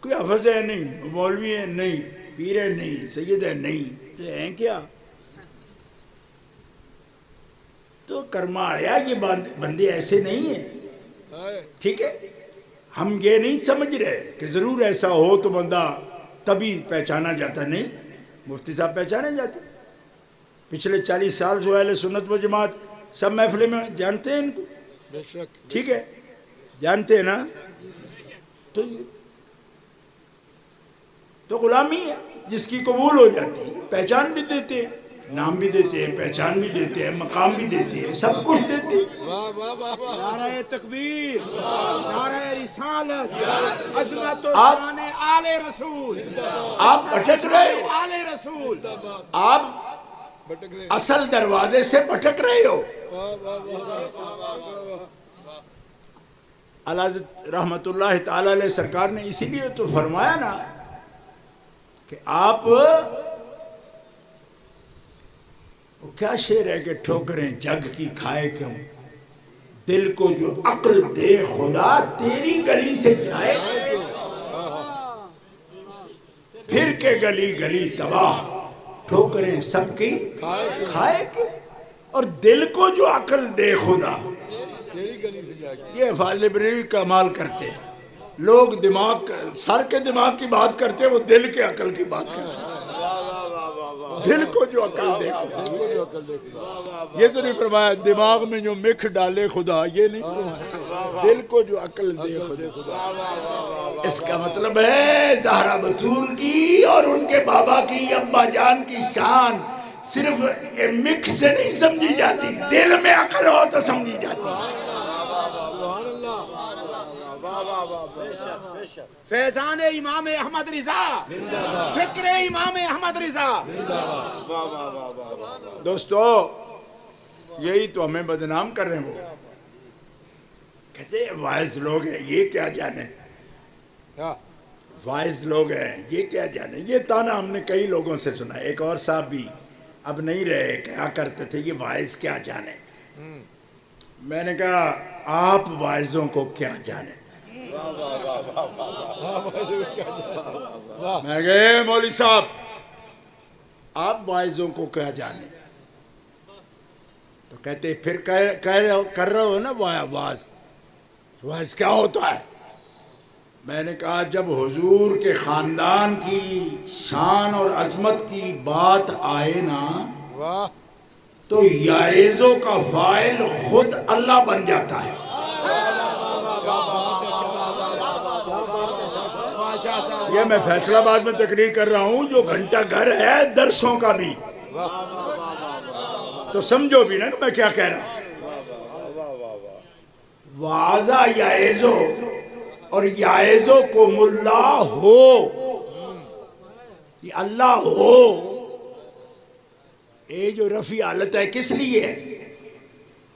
کوئی حافظ ہے؟ نہیں۔ مولوی ہے؟ نہیں۔ پیر ہے؟ نہیں۔ سید ہے؟ نہیں۔ تو ہیں کیا؟ تو کرما آیا یہ بندے ایسے نہیں ہیں، ٹھیک ہے؟ ہم یہ نہیں سمجھ رہے کہ ضرور ایسا ہو تو بندہ تبھی پہچانا جاتا، نہیں۔ مفتی صاحب پہچانے جاتے، پچھلے 40 سال جو اہل سنت و جماعت سب محفلے میں جانتے ہیں ان کو، ٹھیک ہے؟ جانتے ہیں نا؟ تو غلامی ہے جس کی قبول ہو جاتی ہے، پہچان بھی دیتے ہیں، نام بھی دیتے ہیں، پہچان بھی دیتے ہیں، مقام بھی دیتے ہیں، سب کچھ دیتے ہیں۔ نعرہ تکبیر، نعرہ رسالت، عظمت و شان آل رسول۔ آپ بھٹک رہے ہو، آل رسول، آپ اصل دروازے سے بھٹک رہے ہو۔ اعلیٰ حضرت رحمت اللہ تعالیٰ علیہ سرکار نے اسی لیے تو فرمایا نا کہ آپ کیا شعر ہے کہ ٹھوکریں جگ کی کھائے کیوں، دل کو جو عقل دے خدا تیری گلی سے جائے، پھر کے گلی گلی تباہ ٹھوکریں سب کی کھائے کیوں، اور دل کو جو عقل دے خدا۔ یہ فاضل بریلوی کمال کرتے ہیں، لوگ دماغ سر کے دماغ کی بات کرتے ہیں، وہ دل کے عقل کی بات کرتے ہیں۔ دل کو جو عقل دے خدا، یہ تو نہیں فرمایا دماغ میں جو مکھ ڈالے خدا، یہ نہیں فرمایا دل کو جو عقل دے خدا۔ اس کا مطلب ہے زہرا بطول کی اور ان کے بابا کی، ابا جان کی شان صرف مکھ سے نہیں سمجھی جاتی، دل میں عقل ہو تو سمجھی جاتی۔ فیضان امام احمد رضا، فکر امام احمد رضا۔ دوستو یہی تو ہمیں بدنام کر رہے ہیں، وہ کہتے ہیں وائز لوگ ہیں یہ کیا جانے، وائز لوگ ہیں یہ کیا جانے۔ یہ تانا ہم نے کئی لوگوں سے سنا، ایک اور صاحب بھی اب نہیں رہے کیا کرتے تھے، یہ وائز کیا جانے، میں نے کہا آپ واعظوں کو کیا جانے. میں گئے مولوی صاحب آپ واعظوں کو کیا جانے. تو کہتے پھر کر رہے ہو نا واعظ کیا ہوتا ہے. میں نے کہا جب حضور کے خاندان کی شان اور عظمت کی بات آئے نا تو یائزوں کا فاعل خود اللہ بن جاتا ہے. یہ میں فیصلہ آباد میں تقریر کر رہا ہوں جو گھنٹہ گھر ہے درسوں کا بھی, تو سمجھو بھی نا میں کیا کہہ رہا ہوں. واضح یائزو اور یائزو کو ملا ہو, یہ اللہ ہو, یہ جو رفیع حالت ہے کس لیے ہے؟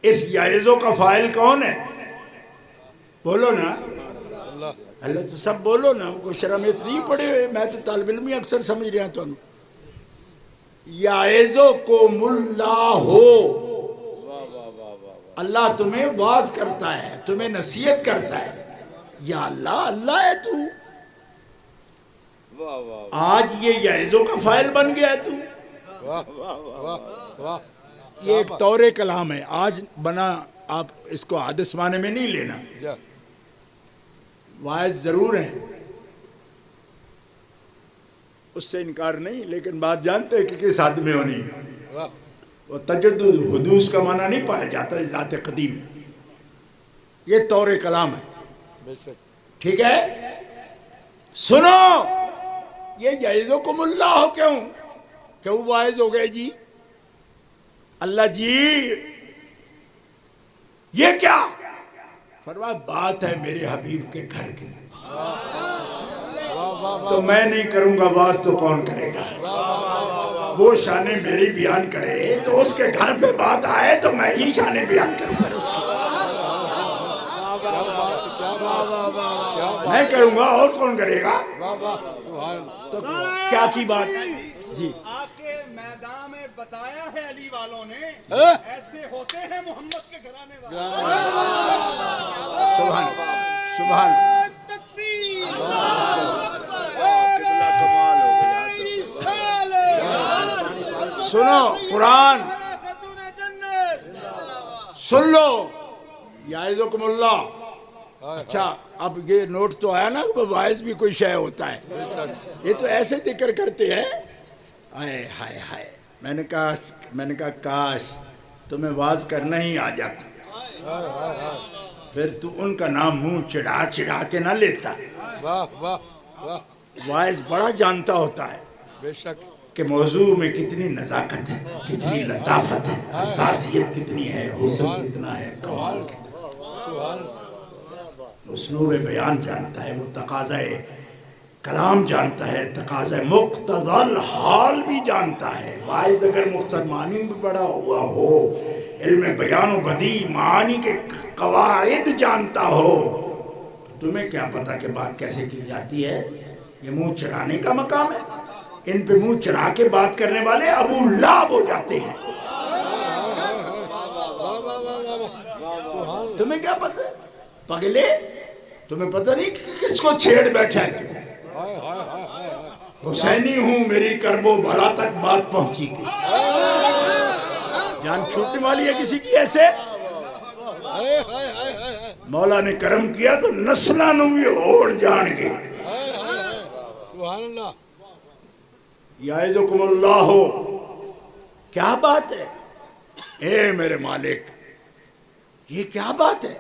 اس یائزو کا فاعل کون ہے؟ بولو نا اللہ. تو سب بولو نا, کوئی شرمیت نہیں پڑے ہوئے, میں تو طالب علم ہی اکثر سمجھ رہا تو. یائزو کو ملا ہو, اللہ تمہیں واز کرتا ہے, تمہیں نصیحت کرتا ہے. یا اللہ اللہ ہے تو, آج یہ یائزوں کا فاعل بن گیا ہے تو. یہ ایک طور کلام ہے, آج بنا, آپ اس کو حادث معنی میں نہیں لینا. واعظ ضرور ہیں, اس سے انکار نہیں, لیکن بات جانتے ہیں کہ کس حد میں ہونی ہے. وہ تجدد حدوث کا معنی نہیں پایا جاتا ذات قدیم. یہ طور کلام ہے, ٹھیک ہے. سنو, یہ یعظکم کو ملا ہو کیوں واعظ ہو گئے جی؟ اللہ جی یہ کیا فرمایا, بات ہے میرے حبیب کے گھر کی, تو میں نہیں کروں گا واز تو کون کرے گا؟ وہ شان میری بیان کرے تو اس کے گھر پہ بات آئے تو میں ہی شان بیان کروں گا, میں کروں گا اور کون کرے گا؟ تو کیا کی بات جی؟ آپ کے میدان میں بتایا ہے علی والوں نے, ایسے ہوتے ہیں محمد کے گھرانے والے. سبحان سبحان. سنو قرآن سن لو, یعظکم اللہ. اچھا اب یہ نوٹ تو آیا نا کہ واعظ بھی کوئی شے ہوتا ہے. یہ تو ایسے ذکر کرتے ہیں, ہائے ہائے ہائے. میں نے کہا کاش تمہیں واز کرنا ہی آ جاتا, پھر تو ان کا نام منہ چڑھا چڑھا کے نہ لیتا. واعظ بڑا جانتا ہوتا ہے بے شک کہ موضوع میں کتنی نزاکت ہے, کتنی لطافت ہے, حساسیت کتنی ہے, حسن کتنا ہے, کمال کتنا. اسلوب بیان جانتا ہے, وہ تقاضۂ کلام جانتا ہے, تقاضۂ مقتضی الحال بھی جانتا ہے. واعظ اگر مختصر معنی میں پڑا ہوا ہو, علم بیان و بدیع معانی کے قواعد جانتا ہو, تمہیں کیا پتا کہ بات کیسے کی جاتی ہے؟ یہ منہ چڑھانے کا مقام ہے. ان پہ منہ چڑھا کے بات کرنے والے ابو لہب ہو جاتے ہیں. تمہیں کیا پتا پگلے, تمہیں پتہ نہیں کس کو چھیڑ بیٹھا ہے. حسینی ہوں, میری کرب و بلا تک بات پہنچی گئی. جان چھوٹنے والی ہے کسی کی ایسے؟ مولا نے کرم کیا تو نسلانوں بھی اوڑ جان گے. سبحان اللہ. یعظکم اللہ ہو, کیا بات ہے اے میرے مالک, یہ کیا بات ہے؟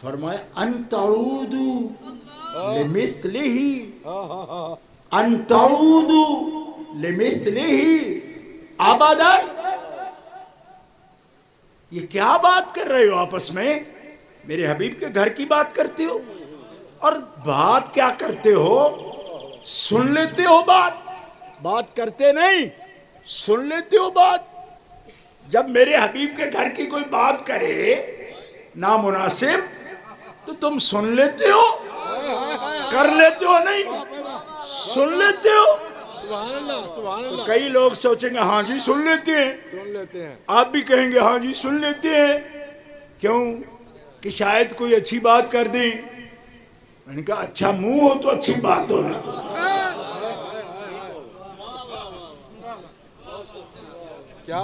فرمایا ان تعودوا لمثلہ, ان تعودوا لمثلہ ابدا. یہ کیا بات کر رہے ہو آپس میں؟ میرے حبیب کے گھر کی بات کرتے ہو, اور بات کیا کرتے ہو؟ سن لیتے ہو بات کرتے نہیں, سن لیتے ہو بات. جب میرے حبیب کے گھر کی کوئی بات کرے نامناسب تو تم سن لیتے ہو, کر لیتے ہو نہیں, سن لیتے ہو. سبحان اللہ سبحان اللہ. کئی لوگ سوچیں گے ہاں جی سن لیتے ہیں, سن لیتے ہیں, آپ بھی کہیں گے ہاں جی سن لیتے ہیں. کیوں کہ شاید کوئی اچھی بات کر دیں. میں نے کہا اچھا منہ ہو تو اچھی بات ہو نا.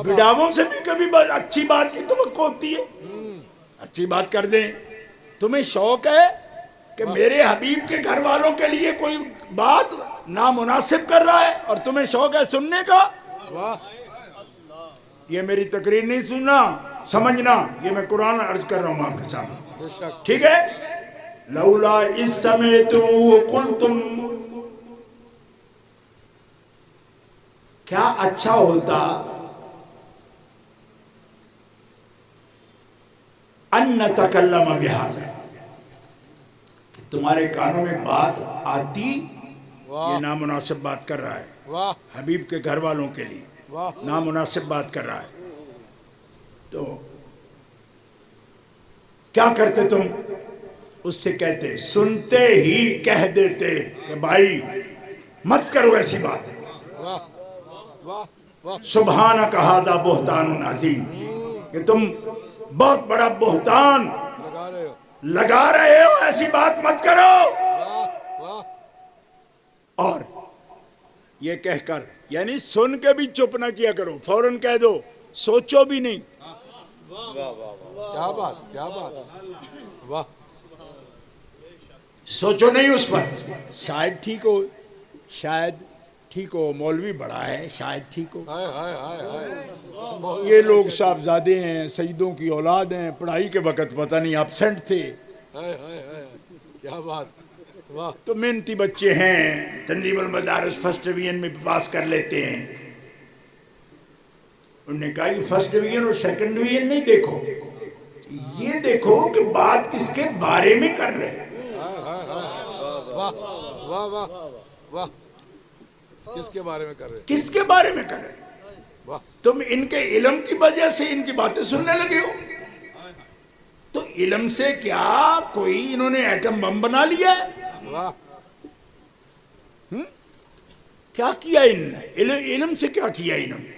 بڑاووں سے بھی کبھی اچھی بات کی توقع ہوتی ہے. اچھی بات کر دیں. تمہیں شوق ہے کہ میرے حبیب کے گھر والوں کے لیے کوئی بات نامناسب کر رہا ہے اور تمہیں شوق ہے سننے کا. یہ میری تقریر نہیں سننا، سمجھنا، یہ میں قرآن عرض کر رہا ہوں آپ کے سامنے. ٹھیک ہے. لولا اس سمعتم قلتم، کیا اچھا ہوتا ان نتکلم بہذا، تمہارے کانوں میں بات آتی یہ نامناسب بات کر رہا ہے حبیب کے گھر والوں کے لیے، نامناسب بات کر رہا ہے. تو کیا کرتے تم؟ اس سے کہتے، سنتے ہی کہہ دیتے کہ بھائی مت کرو ایسی بات. سبحانک ھذا بہتان عظیم، کہ تم بہت بڑا بہتان لگا رہے ہو، ایسی بات مت کرو. اور یہ کہہ کر، یعنی سن کے بھی چپ نہ کیا کرو، فوراً کہہ دو، سوچو بھی نہیں. کیا بات، کیا بات، واہ. سوچو نہیں اس پر. شاید ٹھیک ہو، شاید ٹھیک ہو، مولوی بڑا ہے، شاید ٹھیک ہو. یہ لوگ صاحبزادے ہیں، سیدوں کی اولاد ہیں، پڑھائی کے وقت پتہ نہیں ایبسنٹ تھے. کیا بات، واہ. تو محنتی بچے ہیں، تنظیم المدارس فرسٹ ڈویژن میں پاس کر لیتے ہیں. انہوں نے کہا یہ فرسٹ ڈویژن اور سیکنڈ ڈویژن نہیں دیکھو، یہ دیکھو کہ بات کس کے بارے میں کر رہے ہیں. واہ واہ واہ واہ. کس کے بارے میں کر رہے ہیں؟ کس کے بارے میں کر رہے ہیں؟ واہ. تم ان کے علم کی وجہ سے ان کی باتیں سننے لگے ہو. تو علم سے کیا کوئی انہوں نے ایٹم بم بنا لیا ہے؟ واہ. کیا کیا ان نے؟ علم سے کیا کیا انہوں نے؟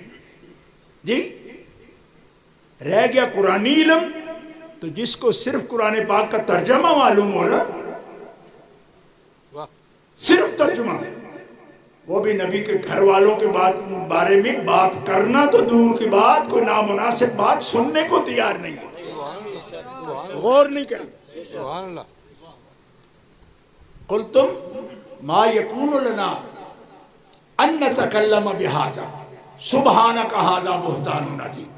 جی رہ گیا قرآنی علم. تو جس کو صرف قرآن پاک کا ترجمہ معلوم ہو نا، صرف ترجمہ، وہ بھی نبی کے گھر والوں کے بارے میں بات کرنا تو دور کی بات، کوئی نامناسب بات سننے کو تیار نہیں ہے، غور نہیں کریں. سبحان اللہ. قلتم ما یکون لنا ان نتکلم بہذا سبحانک ھذا بہتان عظیم.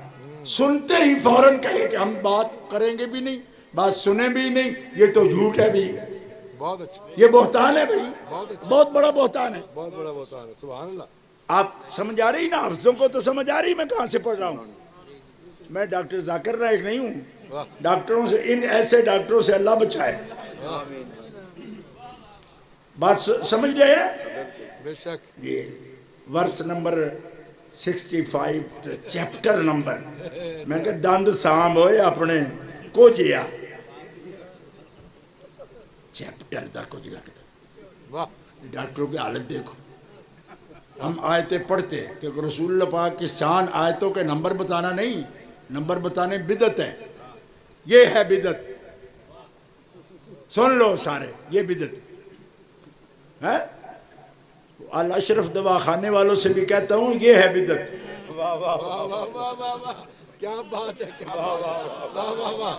سنتے ہی فوراً کہے کہ ہم بات کریں گے بھی نہیں، بات سنیں بھی نہیں، یہ تو جھوٹ ہے بھی، بہت اچھا، یہ بہتان ہے بھائی، بہت بڑا بہتان ہے. بہت بڑا بہتان ہے. سبحان اللہ. آپ سمجھ آ رہی نا؟ حفظوں کو تو سمجھ آ رہی میں کہاں سے پڑھ رہا ہوں. میں ڈاکٹر ذاکر نائک نہیں ہوں. ڈاکٹروں سے، ان ایسے ڈاکٹروں سے اللہ بچائے. بات سمجھ گئے ہیں؟ بے شک. یہ ورس نمبر 65 چیپٹر نمبر، میں کہا دند سام ہوئے اپنے کو جیا چیپٹر دا کچھ لگتا. واہ. ڈاکٹروں کی حالت دیکھو. ہم آیتیں پڑھتے کہ رسول اللہ پاک کی شان آیتوں کے نمبر بتانا نہیں، نمبر بتانے بدعت ہے. یہ ہے بدعت، سن لو سارے، یہ بدعت ہے. الاشرف دوا خانے والوں سے بھی کہتا ہوں یہ ہے بدعت. واہ واہ واہ واہ واہ واہ. کیا بات ہے، کیا بات ہے. واہ واہ واہ.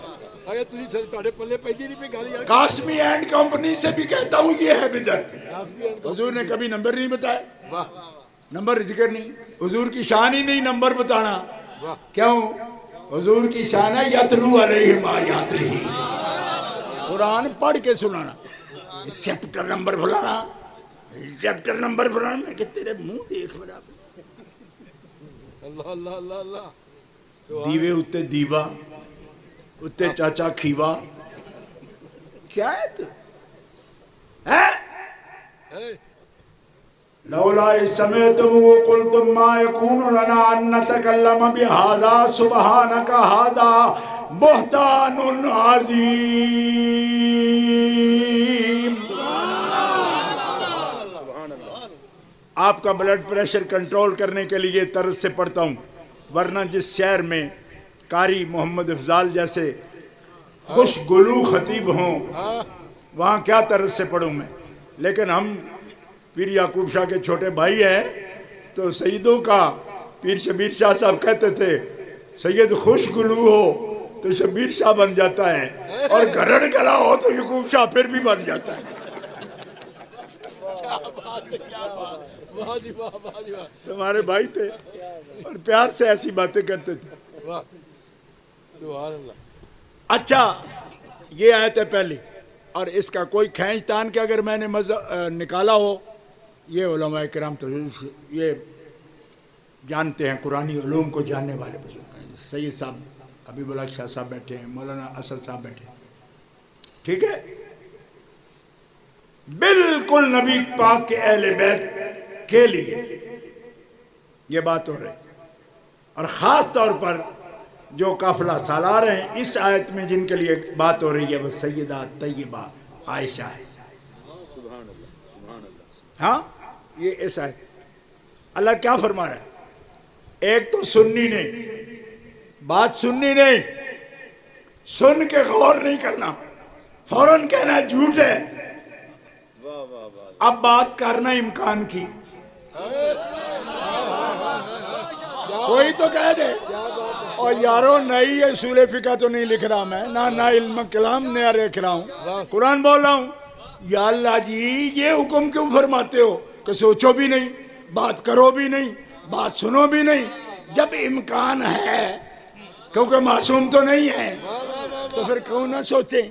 اگر تجھے سر تاڑے پلے پیدی نہیں پہ گالی یار. قاسمی اینڈ کمپنی سے بھی کہتا ہوں یہ ہے بدعت. حضور نے کبھی نمبر نہیں بتایا، واہ. نمبر ذکر نہیں. حضور کی شان ہی نہیں نمبر بتانا. واہ. کیوں؟ حضور کی شان ہے یتلو علیہم آیاتہ، قرآن پڑھ کے سنانا. چیپٹر نمبر بلانا، چیپٹر نمبر بلانا. میں کہ تیرے منہ دیکھ برابر. اللہ اللہ اللہ اللہ. دیوے اتے دیوا، اتے چاچا کھیوا. کیا ہے تو؟ لولا سمعتم قلتم ما يكون لنا ان نتكلم بهذا سبحانك هذا بہتان عظیم. آپ کا بلڈ پریشر کنٹرول کرنے کے لیے طرز سے پڑھتا ہوں، ورنہ جس شہر میں قاری محمد افضال جیسے خوش گلو خطیب ہوں، وہاں کیا طرز سے پڑھوں میں؟ لیکن ہم پیر یعقوب شاہ کے چھوٹے بھائی ہیں، تو سیدوں کا پیر شبیر شاہ صاحب کہتے تھے سید خوش گلو ہو تو شبیر شاہ بن جاتا ہے، اور گرڑ گلا ہو تو یعقوب شاہ پھر بھی بن جاتا ہے۔ ہمارے بھائی تھے اور پیار سے ایسی باتیں کرتے تھے۔ اچھا، یہ آیت ہے پہلی، اور اس کا کوئی کھینچ تان کہ اگر میں نے نکالا ہو، یہ علماء کرام تو یہ جانتے ہیں، قرآنی علوم کو جاننے والے بزرگ ہیں، سید صاحب حبیب اللہ شاہ صاحب بیٹھے ہیں، مولانا اسد صاحب بیٹھے ہیں، ٹھیک ہے؟ بالکل نبی پاک کے اہل بیت کے لیے یہ بات ہو رہی، اور خاص طور پر جو قافلہ سالار ہیں اس آیت میں جن کے لیے بات ہو رہی ہے وہ سیدہ طیبہ عائشہ ہے۔ ہاں، یہ اس آیت اللہ کیا فرما رہا ہے؟ ایک تو سننی نہیں، بات سننی نہیں، سن کے غور نہیں کرنا، فوراً کہنا جھوٹ ہے، اب بات کرنا امکان کی۔ کوئی تو کہہ دے اور یارو نئی اصول فقہ تو نہیں لکھ رہا میں، نہ علم کلام نیا لکھ رہا ہوں، قرآن بول رہا ہوں۔ یا اللہ جی، یہ حکم کیوں فرماتے ہو کہ سوچو بھی نہیں، بات کرو بھی نہیں، بات سنو بھی نہیں؟ جب امکان ہے، کیونکہ معصوم تو نہیں ہے، تو پھر کیوں نہ سوچیں،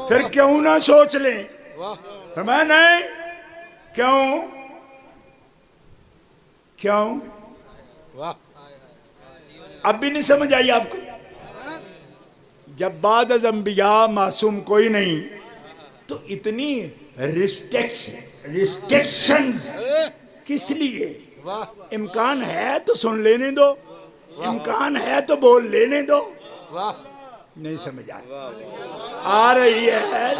پھر کیوں نہ سوچ لیں؟ فرمایا نہیں، کیوں؟ اب بھی نہیں سمجھ آئی آپ کو؟ جب بعد از انبیاء معصوم کوئی نہیں تو اتنی ریسٹرکشنز کس لیے؟ امکان ہے تو سن لینے دو، امکان ہے تو بول لینے دو۔ نہیں سمجھ آ رہی ہے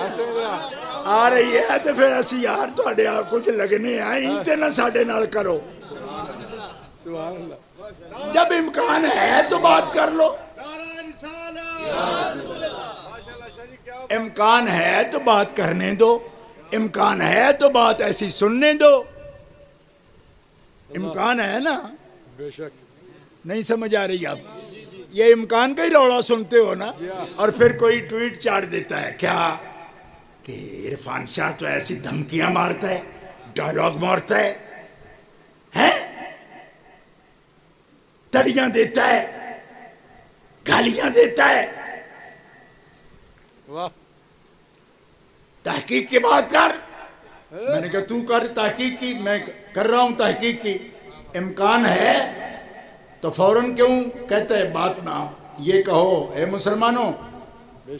تو پھر اسی یار تھوڑے کچھ لگنے آئی تے نہ ساڈے نال کرو۔ جب امکان ہے تو بات کر لو، امکان ہے تو بات کرنے دو، امکان ہے تو بات ایسی سننے دو، امکان ہے نا؟ بے شک نہیں سمجھ آ رہی آپ؟ یہ امکان کا ہی روڑا سنتے ہو نا؟ اور پھر کوئی ٹویٹ چاڑ دیتا ہے کیا کہ عرفان شاہ تو ایسی دھمکیاں مارتا ہے، ڈائلاگ مارتا ہے، تڑیاں دیتا ہے، گالیاں دیتا ہے۔ تحقیق کی بات کر۔ میں نے کہا تو کر تحقیق کی، میں کر رہا ہوں تحقیق کی۔ امکان ہے تو فوراً کیوں کہتے ہیں بات نہ؟ یہ کہو اے مسلمانوں،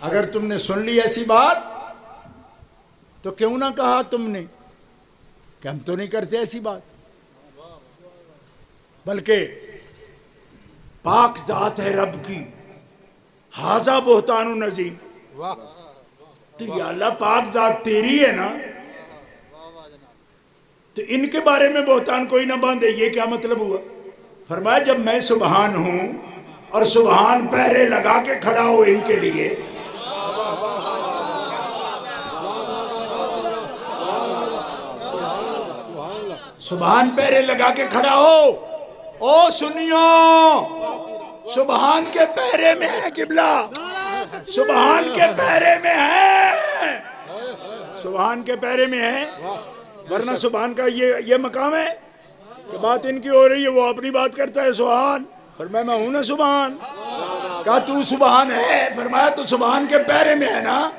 اگر تم نے سن لی ایسی بات تو کیوں نہ کہا تم نے کہ ہم تو نہیں کرتے ایسی بات؟ بلکہ پاک ذات ہے رب کی، ھذا بہتان عظیم۔ تو یا اللہ پاک ذات تیری ہے نا، تو ان کے بارے میں بہتان کوئی نہ باندھے، یہ کیا مطلب ہوا؟ فرمایا جب میں سبحان ہوں اور سبحان پہرے لگا کے کھڑا ہو ان کے لیے، سبحان پہرے لگا کے کھڑا ہو، او سنیو، سبحان کے پہرے میں ہے قبلہ، سبحان کے پہرے میں ہے، سبحان کے پہرے میں ہے، ورنہ سبحان کا یہ مقام ہے کہ بات ان کی ہو رہی ہے، وہ اپنی بات کرتا ہے سبحان، فرمایا میں ہوں نا سبحان۔ کہا تو سبحان ہے، فرمایا تو سبحان کے پہرے میں ہے نا،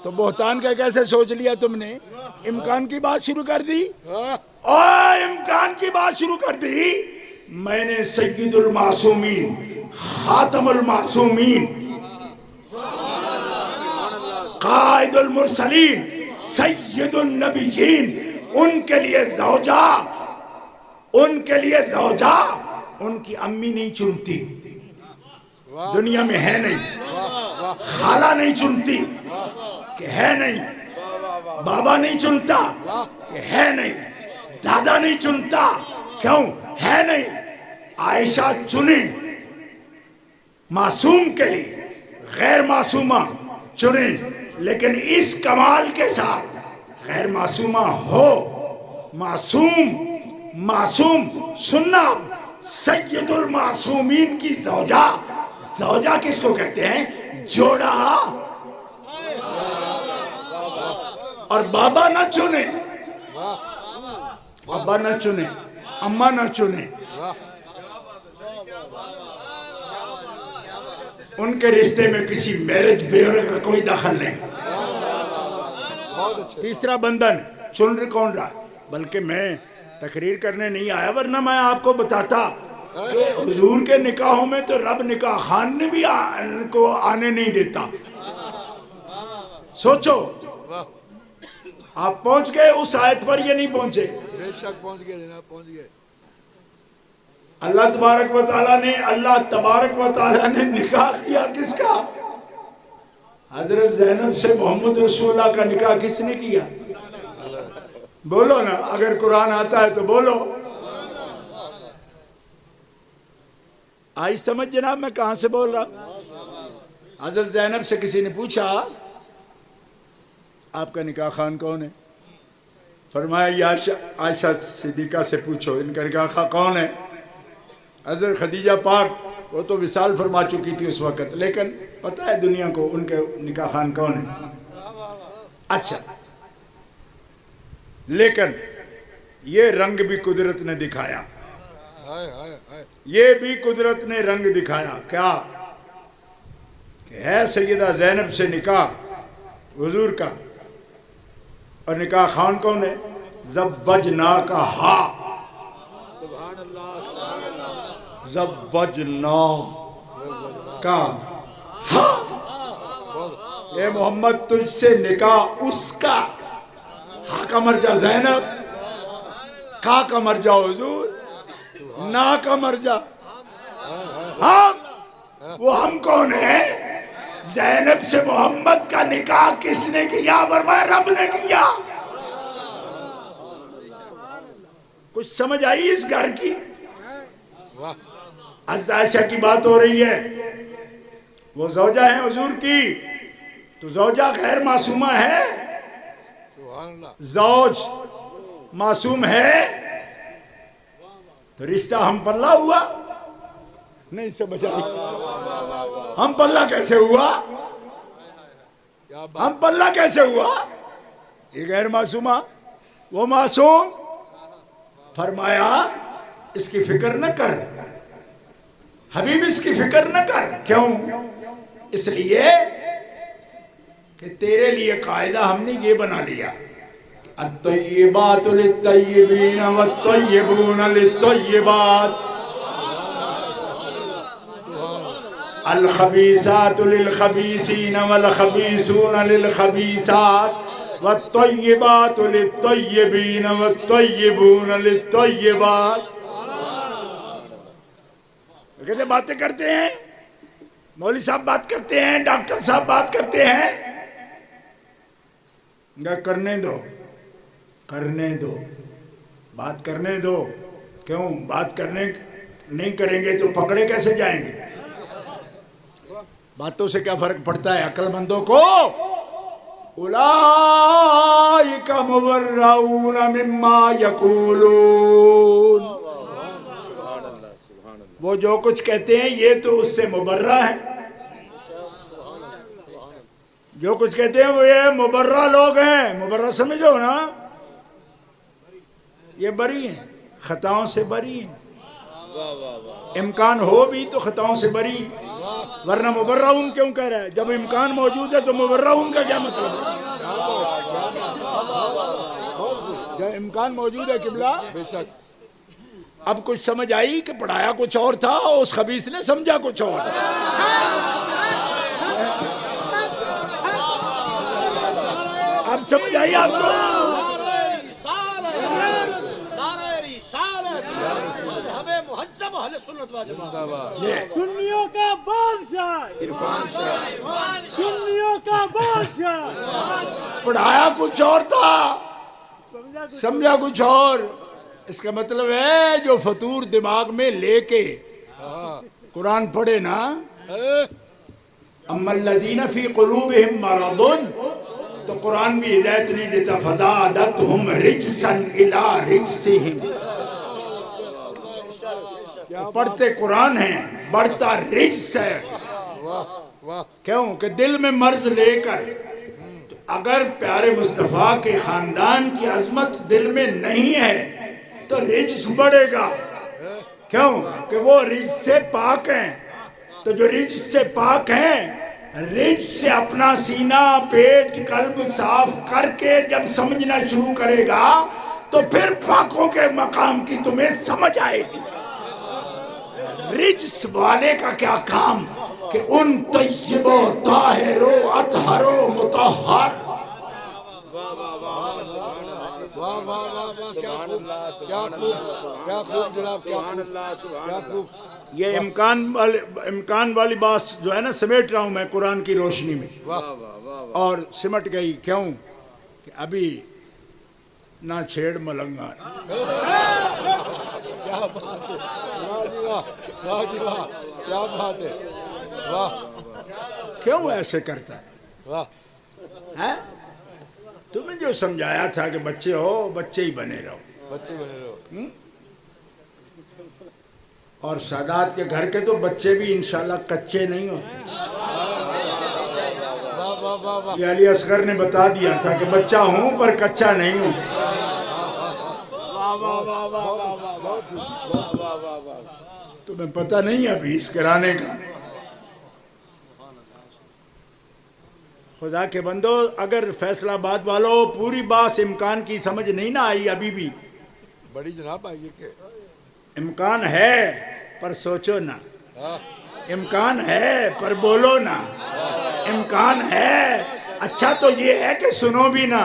تو بہتان کا کیسے سوچ لیا تم نے؟ امکان کی بات شروع کر دی، امکان کی بات شروع کر دی۔ میں نے سید المعصومین، خاتم المعصومین، قائد المرسلین، سید النبیین، ان کے لیے زوجہ، ان کی امی نہیں چنتی، دنیا میں ہے نہیں، خالہ نہیں چنتی کہ ہے نہیں، بابا نہیں چنتا کہ ہے نہیں، دادا نہیں چنتا کیوں ہے نہیں، عائشہ چنی معصوم کے لیے، غیر معصومہ چنیں، لیکن اس کمال کے ساتھ غیر معصومہ ہو، معصوم سننا، سید المعصومین کی زوجہ، زوجہ کس کو کہتے ہیں؟ جوڑا. اور بابا نہ چنے، ابا نہ چنے، اماں نہ چنے، ان کے رشتے میں کسی میرج بیورے کا کوئی دخل نہیں. تیسرا بندن چن کون رہا؟ بلکہ میں تقریر کرنے نہیں آیا، ورنہ میں آپ کو بتاتا کہ حضور کے نکاحوں میں تو رب نکاح خان نے بھی کو آنے نہیں دیتا. سوچو، آپ پہنچ گئے اس آیت پر یا نہیں پہنچے؟ بے شک پہنچ گئے جناب، پہنچ گئے. اللہ تبارک و تعالیٰ نے نکاح کیا کس کا؟ حضرت زینب سے محمد رسول اللہ کا نکاح کس نے کیا؟ بولو نا، اگر قرآن آتا ہے تو بولو. آئی سمجھ جناب میں کہاں سے بول رہا؟ حضرت زینب سے کسی نے پوچھا آپ کا نکاح خان کون ہے؟ فرمایا یہ عائشہ صدیقہ سے پوچھو ان کا نکاح خان کون ہے. حضرت خدیجہ پاک وہ تو وصال فرما چکی تھی اس وقت، لیکن پتہ ہے دنیا کو ان کے نکاح خان کون ہے. اچھا، لیکن یہ رنگ بھی قدرت نے دکھایا، یہ بھی قدرت نے رنگ دکھایا. کیا کہ ہے سیدہ زینب سے نکاح حضور کا، اور نکاح خان کون ہے؟ زوجناکہا، زوجنا کا ہاں. اے محمد تجھ سے نکاح اس کا، ہاں کا مرجع زینب، کا کا مرجع حضور، نا کا مرجع ہم. وہ ہم کون ہیں؟ زینب سے محمد کا نکاح کس نے کیا؟ فرمایا رب نے کیا. کچھ سمجھ آئی اس گھر کی؟ حضرت عائشہ کی بات ہو رہی ہے، وہ زوجہ ہیں حضور کی، تو زوجہ غیر معصومہ ہے، زوج معصوم ہے، تو رشتہ ہم پلہ ہوا. نہیں سمجھ آئی؟ ہم پلہ کیسے ہوا؟ ہم پلہ کیسے ہوا؟ یہ غیر معصومہ، وہ معصوم. فرمایا اس کی فکر نہ کر حبیب، اس کی فکر نہ کر. کیوں؟ اس لیے کہ تیرے لیے قاعدہ ہم نے یہ بنا لیا، الطیبات للطیبین والطیبون للطیبات، الخبیثات للخبیثین والخبیثون للخبیثات، والطیبات للطیبین والطیبون للطیبات. کہتے باتیں کرتے ہیں، مولوی صاحب بات کرتے ہیں، ڈاکٹر صاحب بات کرتے ہیں. کرنے دو، کرنے دو، بات کرنے دو. کیوں؟ بات کرنے نہیں کریں گے تو پکڑے کیسے جائیں گے؟ باتوں سے کیا فرق پڑتا ہے عقل مندوں کو؟ اولئک مبرؤون مما یقولون، وہ جو کچھ کہتے ہیں یہ تو اس سے مبرہ ہے. جو کچھ کہتے ہیں وہ یہ مبرہ لوگ ہیں. مبرہ سمجھو نا، یہ بری ہیں، خطاؤں سے بری ہیں. امکان ہو بھی تو خطاؤں سے بری، ورنہ مبرؤن کیوں کہہ رہا ہے؟ جب امکان موجود ہے تو مبرؤن کا کیا مطلب ہے؟ جب امکان موجود ہے قبلہ. بے شک. اب کچھ سمجھ آئی کہ پڑھایا کچھ اور تھا، اس خبیث نے سمجھا کچھ اور. اب سمجھ آئی آپ کو؟ سنیوں کا بادشاہ، سنیوں کا بادشاہ. پڑھایا کچھ اور تھا، سمجھا کچھ اور. اس کا مطلب ہے جو فطور دماغ میں لے کے قرآن پڑھے نا، اما الذین فی قلوبہم مرض، تو قرآن بھی ہدایت نہیں دیتا، فزادتہم رجسا الی رجسہم، پڑھتے قرآن ہیں بڑھتا رجس ہے۔ کیوں کہ دل میں مرض لے کر، اگر پیارے مصطفیٰ کے خاندان کی عظمت دل میں نہیں ہے تو رجس بڑھے گا۔ کیوں کہ وہ رجس سے پاک ہیں، تو جو رجس سے پاک ہیں، رجس سے اپنا سینہ پیٹ قلب صاف کر کے جب سمجھنا شروع کرے گا تو پھر پاکوں کے مقام کی تمہیں سمجھ آئے گی۔ رجس والے کا کیا کام کہ ان طیب و طاہر و اطہر و مطہر۔ واہ واہ واہ واہ، کیا خوب، کیا خوب، کیا خوب جناب، کیا خوب، کیا خوب۔ یہ امکان والی بات جو ہے نا سمیٹ رہا ہوں میں قرآن کی روشنی میں، اور سمٹ گئی۔ کیوں کہ ابھی نہ چھیڑ ملنگا۔ کیا بات ہے، واہ جی واہ، واہ جی واہ، کیا بات ہے، واہ کیوں ایسے کرتا ہے؟ واہ، تمہیں جو سمجھایا تھا کہ بچے ہو بچے ہی بنے رہو، بچے بنے رہو۔ اور سادات کے گھر کے تو بچے بھی انشاءاللہ کچے نہیں ہوتے۔ واہ واہ واہ واہ، یہ علی اصغر نے بتا دیا تھا کہ بچہ ہوں پر کچا نہیں ہوں۔ تمہیں پتہ نہیں ابھی اس گھرانے کا۔ خدا کے بندو، اگر فیصلہ آباد والوں پوری بات امکان کی سمجھ نہیں نہ آئی ابھی بھی، بڑی جناب آئیے کہ امکان ہے پر سوچو نہ، امکان ہے پر بولو نہ، امکان ہے، اچھا تو یہ ہے کہ سنو بھی نہ۔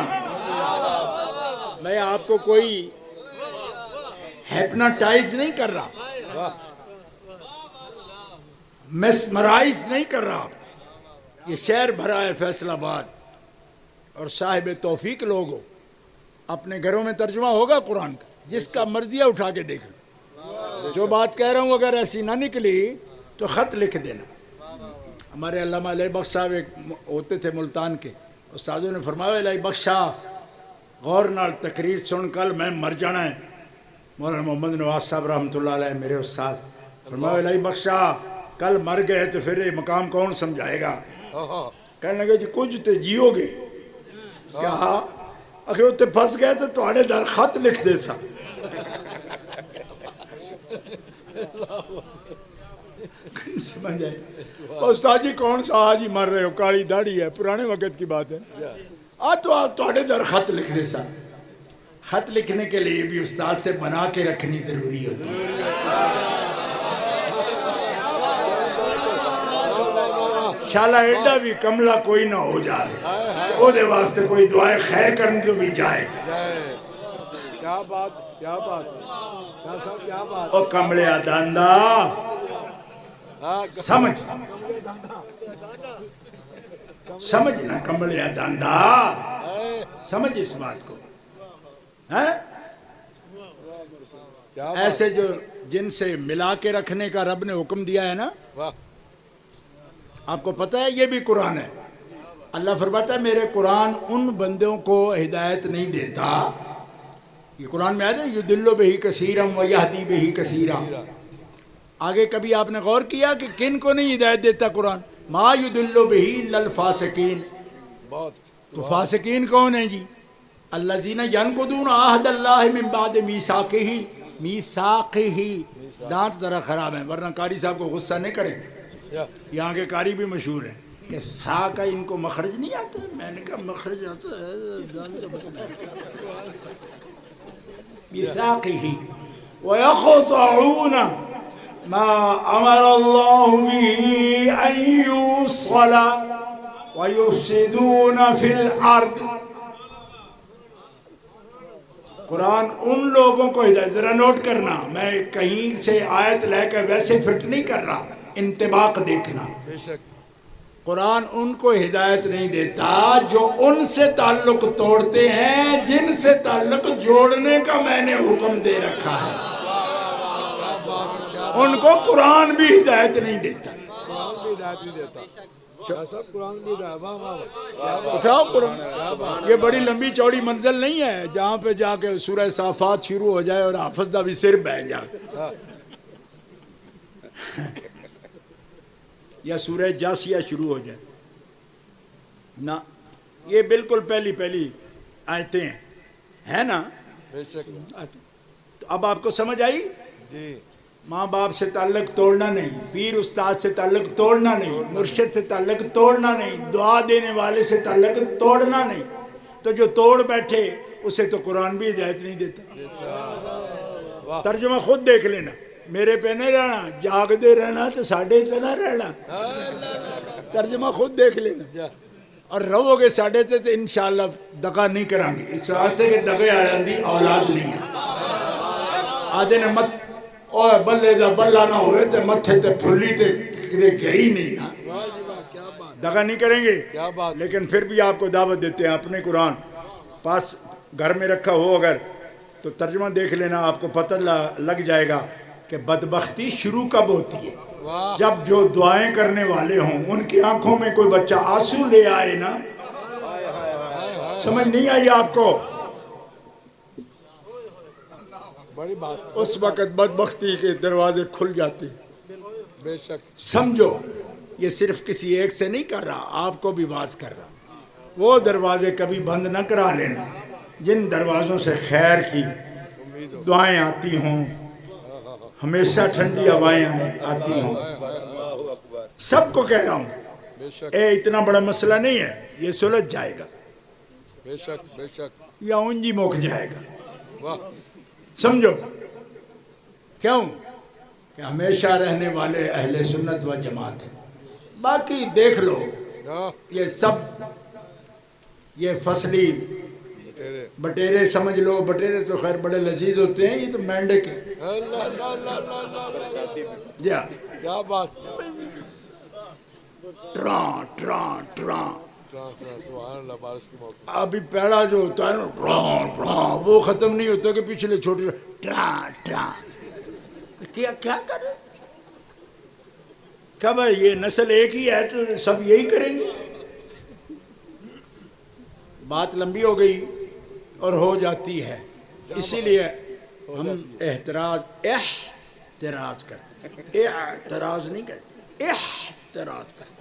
میں آپ کو کوئی ہیپناٹائز نہیں کر رہا، میسمرائز نہیں کر رہا۔ یہ شہر بھرا ہے فیصل آباد، اور صاحب توفیق لوگ ہو، اپنے گھروں میں ترجمہ ہوگا قرآن کا، جس کا مرضی ہے اٹھا کے دیکھ لو۔ جو بات کہہ رہا ہوں اگر ایسی نہ نکلی تو خط لکھ دینا۔ ہمارے علامہ علیہ بخش صاحب ایک ہوتے تھے ملتان کے، استادوں نے فرمایا علیہ بخشا غور نال تقریر سن، کل میں مر جانا ہے۔ مولانا محمد نواز صاحب رحمۃ اللہ علیہ میرے استاد، فرمایا علیہ بخشا کل مر گئے تو پھر یہ مقام کون سمجھائے گا؟ کہنے لگے جی کچھ تے جیو گے، کہا اگر اتنے پھنس گئے تو تھوڑے در خط لکھ دے سا۔ سمجھ آئے؟ استاد جی کون سا آج ہی مر رہے ہو، کالی داڑھی ہے، پرانے وقت کی بات ہے، تو آپ تھوڑے در خط لکھ دے سا۔ خط لکھنے کے لیے بھی استاد سے بنا کے رکھنی ضروری ہوتی ہے۔ شالا ایڈا بھی کملہ کوئی نہ ہو جائے، او دے واسطے کوئی دعائے خیر کرنے کو بھی جائے۔ کیا بات، کیا بات، شاہ صاحب کیا بات۔ او کملے داندا سمجھ، سمجھنا کملے داندا، سمجھ اس بات کو۔ ایسے جو جن سے ملا کے رکھنے کا رب نے حکم دیا ہے نا، آپ کو پتہ ہے یہ بھی قرآن ہے۔ اللہ فرماتا ہے میرے قرآن ان بندوں کو ہدایت نہیں دیتا، یہ قرآن میں آیا ہے یُدِلُّ بِهِ کثیرًا وَیَہْدِی بِهِ کثیرًا۔ آگے کبھی آپ نے غور کیا کہ کن کو نہیں ہدایت دیتا قرآن؟ ما یُدِلُّ بِهِ اِلَّا الْفَاسِقِینَ۔ تو فاسقین کون ہیں جی؟ الذین ینقضون عہد اللہ من بعد میثاقہ۔ دانت ذرا خراب ہیں ورنہ قاری صاحب کو غصہ نہیں کریں، یہاں کے قاری بھی مشہور ہیں کہ سا کا ان کو مخرج نہیں آتا۔ میں نے کہا مخرج آتا ہے میثاقہ وَيَقْطَعُونَ مَا أَمَرَ اللَّهُ بِهِ أَن يُوصَلَ وَيُفْسِدُونَ فِي الْأَرْضِ۔ قرآن ان لوگوں کو ہدایت، ذرا نوٹ کرنا، میں کہیں سے آیت لے کر ویسے فٹ نہیں کر رہا، انطباق دیکھنا۔ قرآن ان کو ہدایت نہیں دیتا جو ان سے تعلق توڑتے ہیں جن سے تعلق جوڑنے کا میں نے حکم دے رکھا ہے، ان کو قرآن بھی ہدایت نہیں دیتا۔ صاحب قرآن بھی رہا ہے، واہ واہ واہ، اٹھاؤ قرآن. یہ بڑی لمبی چوڑی منزل نہیں ہے جہاں پہ جا کے سورہ صافات شروع ہو جائے اور حافظ دا بھی سر بہ جائے یا سورہ جاسیہ شروع ہو جائے. نہ، یہ بالکل پہلی آیتیں ہیں، ہے نا. بے شک. تو اب آپ کو سمجھ آئی؟ جی ماں باپ سے تعلق توڑنا نہیں، پیر استاد سے تعلق توڑنا نہیں، مرشد سے تعلق توڑنا نہیں، دعا دینے والے سے تعلق توڑنا نہیں. تو جو توڑ بیٹھے اسے تو قرآن بھی ہدایت نہیں دیتا. ترجمہ خود دیکھ لینا، میرے پہ نہیں رہنا، جاگتے رہنا تو ساڑھے اتنا رہنا. ترجمہ خود دیکھ لینا. اور رہو گے ساڑھے تے تو انشاءاللہ دغا نہیں کریں گے. اس آتے کہ دغے آرہن دی اولاد نہیں ہے. آدھے نے مت اوہ بلے دا بلہ نہ ہوئے تے متھے تے پھلی تے کدے گئی نہیں نا. دغا نہیں کریں گے. لیکن پھر بھی آپ کو دعوت دیتے ہیں اپنے قرآن پاس گھر میں رکھا ہو اگر تو ترجمہ دیکھ لینا، آپ کو پتہ لگ جائے گا کہ بدبختی شروع کب ہوتی ہے. جب جو دعائیں کرنے والے ہوں ان کی آنکھوں میں کوئی بچہ آنسو لے آئے نا. سمجھ نہیں آئی آپ کو؟ بڑی بات. اس وقت بدبختی کے دروازے کھل جاتے. بے شک. سمجھو یہ صرف کسی ایک سے نہیں کر رہا، آپ کو بھی باز کر رہا. وہ دروازے کبھی بند نہ کرا لینا جن دروازوں سے خیر کی دعائیں آتی ہوں، ہمیشہ ٹھنڈی ہوائیں آتی ہوں. سب کو کہہ رہا ہوں اے اتنا بڑا مسئلہ نہیں ہے، یہ سلجھ جائے گا. بے شک بے شک. یا اونجی موک جائے گا. واہ. سمجھو کیوں کہ ہمیشہ رہنے والے اہل سنت و جماعت ہیں. باقی دیکھ لو یہ سب یہ فصلی بٹیرے سمجھ لو. بٹیرے تو خیر بڑے لذیذ ہوتے ہیں، یہ تو مینڈک ہے. جا کیا بات. ٹران ٹران ٹران. سبحان اللہ. بارش کی موسم. ابھی پہلا جو ہوتا ہے نا ٹران ٹران وہ ختم نہیں ہوتا کہ پچھلے چھوٹے ٹران ٹران. کیا کر رہے کیا بھائی؟ یہ نسل ایک ہی ہے تو سب یہی کریں گے. بات لمبی ہو گئی اور ہو جاتی ہے، اسی لیے ہم احتراز کرتے ہیں. اعتراض نہیں کرتے، احتراز کرتے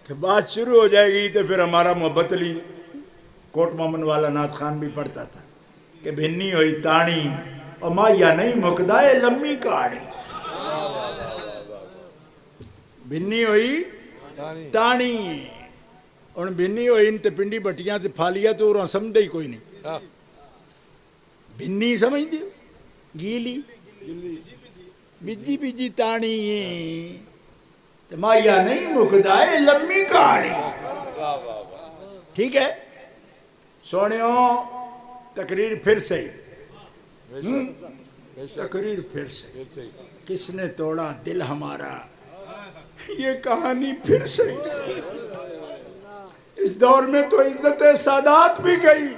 کہ بات شروع ہو جائے گی. تو پھر ہمارا محبت علی کوٹ مومن والا نعت خان بھی پڑھتا تھا کہ بھنی ہوئی تانی اور مایا نہیں مکدائے لمبی کاڑی. بھنی ہوئی تانی اور بھنی ہوئی ان تے پنڈی بٹیاں تے پھالیا تو اور سمجھے ہی کوئی نہیں. بھنی سمجھ دی گیلی بجی بجی تانی مایا نہیں مکدائے لمبی کہانی. ٹھیک ہے سونیوں، تقریر پھر سے تقریر پھر سے. کس نے توڑا دل ہمارا، یہ کہانی پھر سے. اس دور میں تو عزت سادات بھی گئی.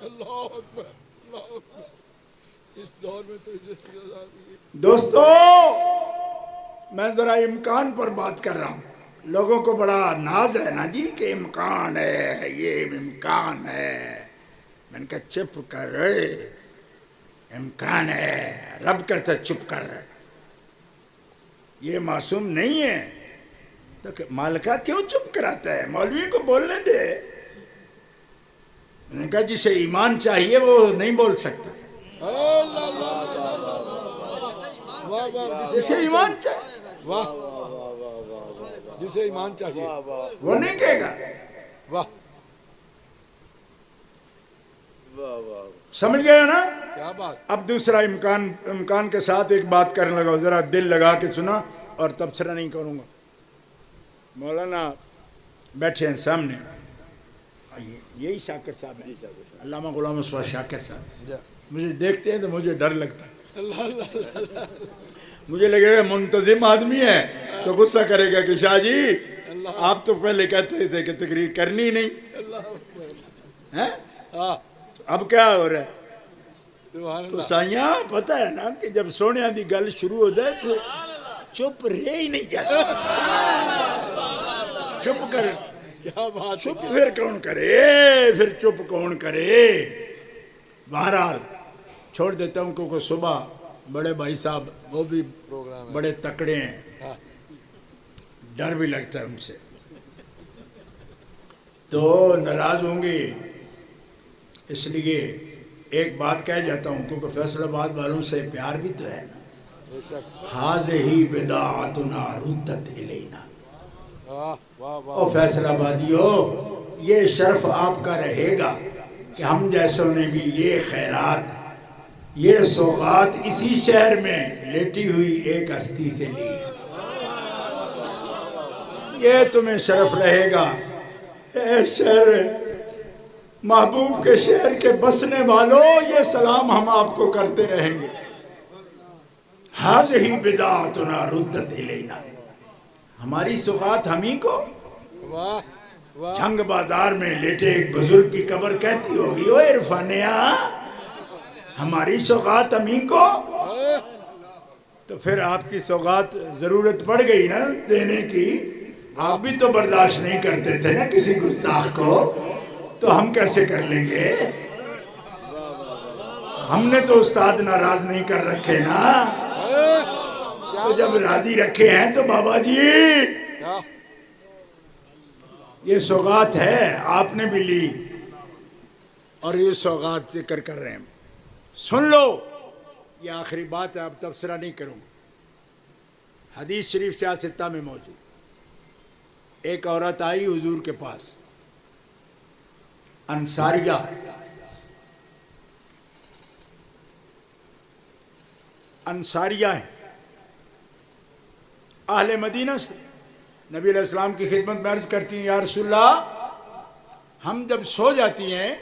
اللہ اکبر اللہ اکبر. اس دور میں تو عزت سادات بھی گئی. دوستو میں ذرا امکان پر بات کر رہا ہوں. لوگوں کو بڑا ناز ہے نا جی کہ امکان ہے، یہ امکان ہے. میں نے کہا چپ کر رہے، امکان ہے. رب کہتا چپ کر رہے، یہ معصوم نہیں ہے. تو مالکہ کیوں چپ کراتا ہے؟ مولوی کو بولنے دے. میں نے کہا جسے ایمان چاہیے وہ نہیں بول سکتا. جسے ایمان چاہیے واہ. جسے ایمان چاہیے وہ نہیں کہے گا. واہ. سمجھ گئے نا؟ کیا بات. اب دوسرا امکان کے ساتھ ایک بات کرنے لگا، ذرا دل لگا کے سنا اور تبصرہ نہیں کروں گا. مولانا بیٹھے ہیں سامنے، یہی شاکر صاحب ہیں، علامہ غلام مصطفیٰ شاکر صاحب. مجھے دیکھتے ہیں تو مجھے ڈر لگتا ہے. مجھے لگے گا منتظم آدمی ہے تو غصہ کرے گا کہ شاہ جی آپ تو پہلے کہتے تھے کہ تقریر کرنی نہیں. اب کیا ہو رہا ہے؟ تو سائیاں پتہ ہے نا کہ جب سونے دی گل شروع ہو جائے تو چپ رہ ہی نہیں جاتا. چپ کر, کیا بات ہے. چپ پھر کون کرے, پھر چپ کون کرے. بہرحال چھوڑ دیتا ہوں کیونکہ صبح بڑے بھائی صاحب وہ بھی بڑے تکڑے ہیں, ڈر بھی لگتا ہے ان سے, تو ناراض ہوں گے. اس لیے ایک بات کہہ جاتا ہوں کیونکہ فیصل آباد والوں سے پیار بھی تو ہے نا. ہذہ بداعتنا ردت الینا. او فیصل آبادیو, یہ شرف آپ کا رہے گا کہ ہم جیسوں نے بھی یہ خیرات, یہ سوغات اسی شہر میں لیٹی ہوئی ایک ہستی سے لی. یہ تمہیں شرف رہے گا. اے شہر, محبوب کے شہر کے بسنے والوں, یہ سلام ہم آپ کو کرتے رہیں گے. ہذہ بداعتنا ردت الینا. ہماری سوغات ہمیں کو واہ واہ. جھنگ بازار میں لیٹے ایک بزرگ کی قبر کہتی ہوگی, اوے عرفانیہ ہماری سوغات ہمیں کو. تو پھر آپ کی سوغات ضرورت پڑ گئی نا دینے کی. آپ بھی تو برداشت نہیں کرتے تھے نا کسی گستاخ کو, تو ہم کیسے کر لیں گے. ہم نے تو استاد ناراض نہیں کر رکھے نا, تو جب راضی رکھے ہیں تو بابا جی یہ سوغات ہے, آپ نے بھی لی, اور یہ سوغات ذکر کر رہے ہیں. سن لو, یہ آخری بات ہے, اب تبصرہ نہیں کروں. حدیث شریف سیاستہ میں موجود. ایک عورت آئی حضور کے پاس, انصاریہ, انصاریہ ہیں, اہل مدینہ سے. نبی علیہ السلام کی خدمت میں عرض کرتی ہیں, یا رسول اللہ, ہم جب سو جاتی ہیں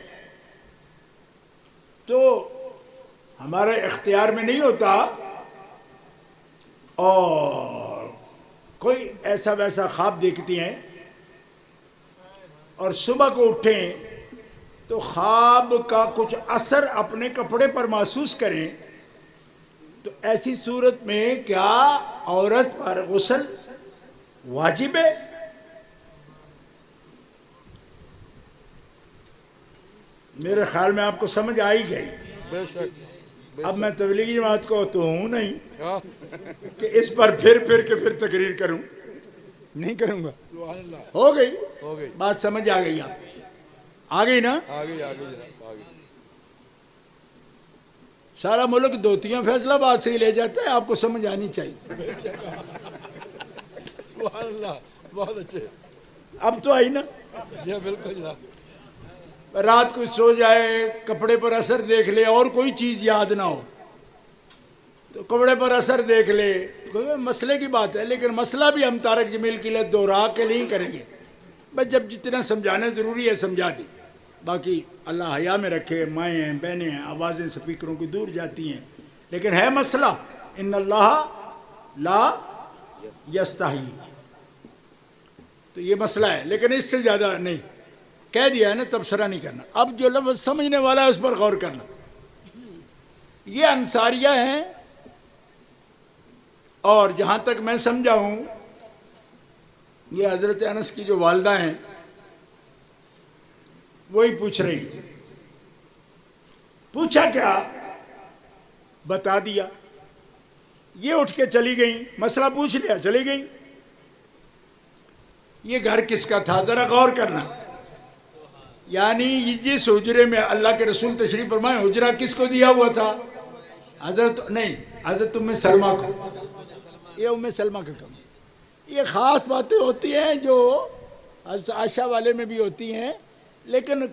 تو ہمارے اختیار میں نہیں ہوتا, اور کوئی ایسا ویسا خواب دیکھتی ہیں, اور صبح کو اٹھیں تو خواب کا کچھ اثر اپنے کپڑے پر محسوس کریں. تو ایسی صورت میں کیا عورت پر غسل واجب ہے؟ میرے خیال میں آپ کو سمجھ آئی گئی. بے شک. اب میں تبلیغی جماعت کو تو ہوں نہیں کہ اس پر پھر کے پھر تقریر کروں, نہیں کروں گا. سبحان اللہ. ہو گئی ہو گئی. بات, سمجھ آ گئی. آپ آ گئی نا. آگے آگے جناب آگے. سارا ملک دوتیاں فیصلہ آباد سے ہی لے جاتا ہے, آپ کو سمجھ آنی چاہیے. سبحان اللہ. بہت اچھے. اب تو آئی نا. جی بالکل جناب. رات کو سو جائے, کپڑے پر اثر دیکھ لے, اور کوئی چیز یاد نہ ہو, تو کپڑے پر اثر دیکھ لے, مسئلے کی بات ہے. لیکن مسئلہ بھی ہم طارق جمیل کی لت دوہرا کے نہیں کریں گے. بس جب جتنا سمجھانا ضروری ہے سمجھا دی. باقی اللہ حیا میں رکھے, مائیں ہیں, بہنیں ہیں, آوازیں سپیکروں کی دور جاتی ہیں, لیکن ہے مسئلہ. ان اللہ لا یستحی, تو یہ مسئلہ ہے, لیکن اس سے زیادہ نہیں. کہہ دیا ہے نا, تبصرہ نہیں کرنا. اب جو لفظ سمجھنے والا ہے اس پر غور کرنا. یہ انصاریہ ہیں, اور جہاں تک میں سمجھا ہوں یہ حضرت انس کی جو والدہ ہیں وہی پوچھ رہی. پوچھا کیا, بتا دیا. یہ اٹھ کے چلی گئیں, مسئلہ پوچھ لیا, چلی گئیں. یہ گھر کس کا تھا ذرا غور کرنا. یعنی جس حجرے میں اللہ کے رسول تشریف فرمائے, حجرہ کس کو دیا ہوا تھا؟ حضرت ام سلمہ کو. یہ ام سلمہ کا کام. یہ خاص باتیں ہوتی ہیں جو حضرت عائشہ والے میں بھی ہوتی ہیں, لیکن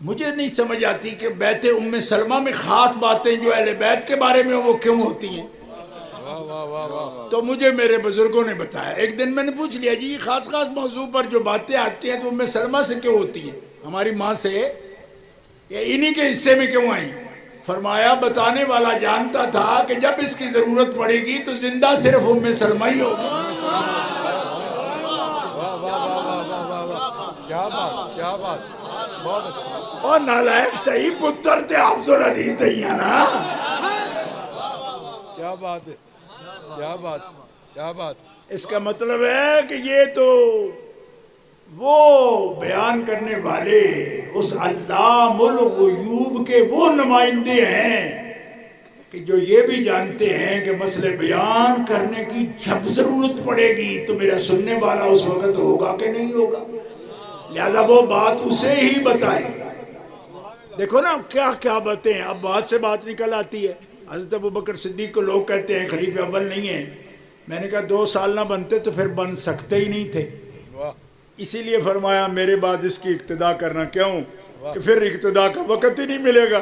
مجھے نہیں سمجھ آتی کہ بیت ام سلمہ میں خاص باتیں جو اہل بیت کے بارے میں وہ کیوں ہوتی ہیں. تو مجھے میرے بزرگوں نے بتایا. ایک دن میں نے پوچھ لیا, جی خاص موضوع پر جو باتیں آتی ہیں تو ام سلمہ سے کیوں ہوتی ہیں, ہماری ماں سے, یا انہی کے حصے میں کیوں آئیں؟ فرمایا بتانے والا جانتا تھا کہ جب اس کی ضرورت پڑے گی تو زندہ صرف ام سلمہ ہی ہوگی. کیا بات, کیا بات, بہت اچھا. اور نالائق صحیح پتر تھے حافظ الحدیث دیا نا. کیا بات ہے, کیا بات. کیا بات. اس کا مطلب ہے کہ یہ تو وہ بیان کرنے والے اس علام الغیوب کے وہ نمائندے ہیں کہ جو یہ بھی جانتے ہیں کہ مسئلے بیان کرنے کی جب ضرورت پڑے گی تو میرا سننے والا اس وقت ہوگا کہ نہیں ہوگا، لہذا وہ بات اسے ہی بتائے. دیکھو نا کیا کیا باتیں ہیں، اب بات سے بات نکل آتی ہے. حضرت ابوبکر صدیق کو لوگ کہتے ہیں خلیفہ اول نہیں ہیں. میں نے کہا 2 سال نہ بنتے تو پھر بن سکتے ہی نہیں تھے، اسی لیے فرمایا میرے بعد اس کی اقتدا کرنا. کیوں کہ پھر اقتدا کا وقت ہی نہیں ملے گا،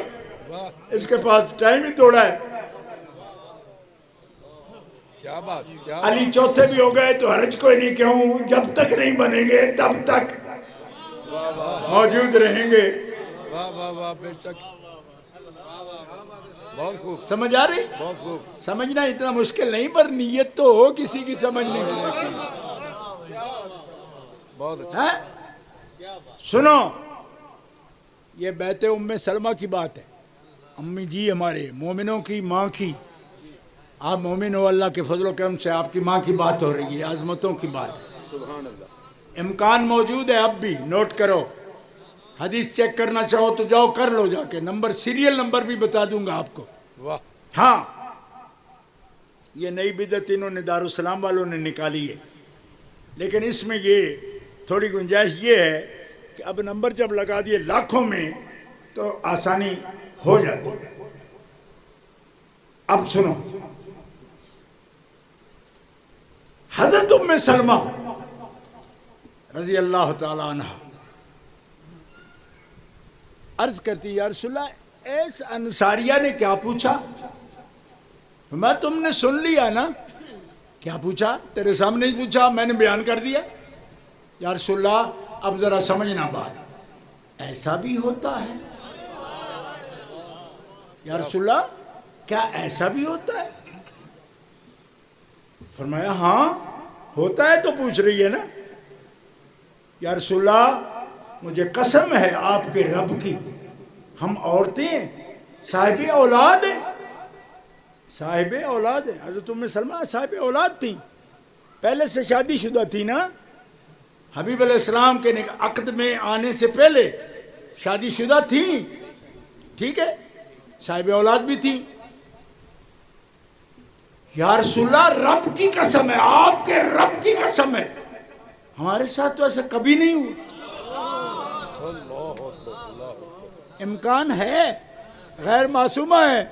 اس کے پاس ٹائم ہی تھوڑا ہے. کیا بات. کیا علی چوتھے بھی ہو گئے تو حرج کوئی نہیں، کیوں جب تک نہیں بنیں گے تب تک موجود رہیں گے. واہ واہ واہ. بے شک. بہت خوب. سمجھ آ رہی؟ بہت خوب. سمجھنا اتنا مشکل نہیں، پر نیت تو ہو کسی کی سمجھنے کی. بہت اچھا. ہاں؟ سنو، یہ بیت ام سلمہ کی بات ہے، امی جی ہمارے مومنوں کی ماں کی. آپ مومن ہو، اللہ کے فضل و کرم سے آپ کی ماں کی بات ہو رہی ہے، عظمتوں کی بات ہے. سبحان اللہ. امکان موجود ہے، اب بھی نوٹ کرو. حدیث چیک کرنا چاہو تو جاؤ کر لو جا کے، نمبر سیریل نمبر بھی بتا دوں گا آپ کو. واہ. ہاں، یہ نئی بدعت انہوں نے دارالسلام والوں نے نکالی ہے، لیکن اس میں یہ تھوڑی گنجائش یہ ہے کہ اب نمبر جب لگا دیے لاکھوں میں تو آسانی ہو جاتی. اب سنو، حضرت ام سلمہ رضی اللہ تعالی عنہ عرض کرتی یا رسول اللہ اس انصاریہ نے کیا پوچھا؟ میں تم نے سن لیا نا، کیا پوچھا؟ تیرے سامنے ہی پوچھا، میں نے بیان کر دیا. یا رسول اللہ اب ذرا سمجھنا بات، ایسا بھی ہوتا ہے؟ یا رسول اللہ کیا ایسا بھی ہوتا ہے؟ فرمایا ہاں ہوتا ہے تو پوچھ رہی ہے نا. یا رسول اللہ مجھے قسم ہے آپ کے رب کی، ہم عورتیں صاحب اولاد ہیں. صاحب اولاد ہیں. حضرت ام سلمہ صاحب اولاد تھیں، پہلے سے شادی شدہ تھی نا. حبیب علیہ السلام کے عقد میں آنے سے پہلے شادی شدہ تھیں، ٹھیک ہے، صاحب اولاد بھی تھیں. یا رسول اللہ رب کی قسم ہے، آپ کے رب کی قسم ہے، ہمارے ساتھ تو ایسا کبھی نہیں ہوا. امکان ہے، غیر معصومہ ہے.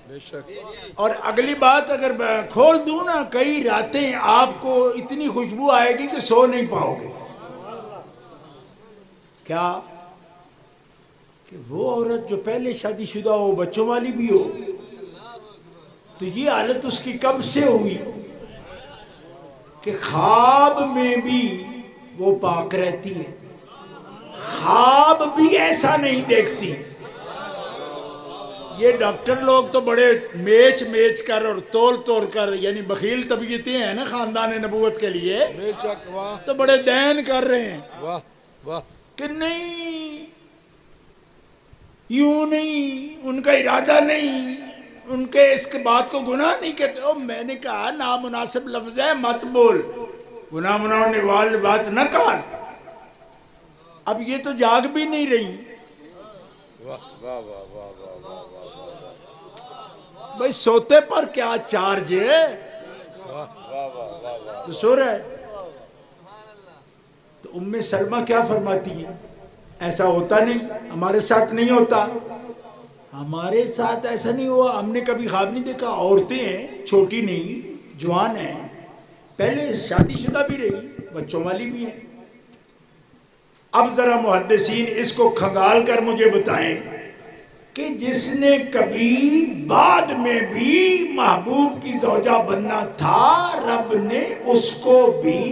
بے شک. اور اگلی بات اگر کھول دوں نا، کئی راتیں آپ کو اتنی خوشبو آئے گی کہ سو نہیں پاؤ گے. کیا کہ وہ عورت جو پہلے شادی شدہ ہو، بچوں والی بھی ہو، تو یہ حالت اس کی کب سے ہوئی کہ خواب میں بھی وہ پاک رہتی ہے، خواب بھی ایسا نہیں دیکھتی. یہ ڈاکٹر لوگ تو بڑے میچ کر اور تول کر، یعنی بخیل طبیعتیں ہیں نا خاندان نبوت کے لیے، بے شک. واہ تو بڑے دین کر رہے ہیں واہ واہ. کہ نہیں یوں نہیں، ان کا ارادہ نہیں، ان کے اس کے بات کو گناہ نہیں کہتے. میں نے کہا نامناسب لفظ ہے، مت بول، گناہ منانے والی بات نہ کر. اب یہ تو جاگ بھی نہیں رہی. بھائی سوتے پر کیا چارج ہے، تو سو رہا ہے. تو ام سلمہ کیا فرماتی ہے؟ ایسا ہوتا نہیں، ہمارے ساتھ نہیں ہوتا. ہمارے ساتھ ایسا نہیں ہوا، ہم نے کبھی خواب نہیں دیکھا. عورتیں ہیں، چھوٹی نہیں، جوان ہیں، پہلے شادی شدہ بھی رہی، بچوں والی بھی ہیں. اب ذرا محدثین اس کو کھنگال کر مجھے بتائیں کہ جس نے کبھی بعد میں بھی محبوب کی زوجہ بننا تھا، رب نے اس کو بھی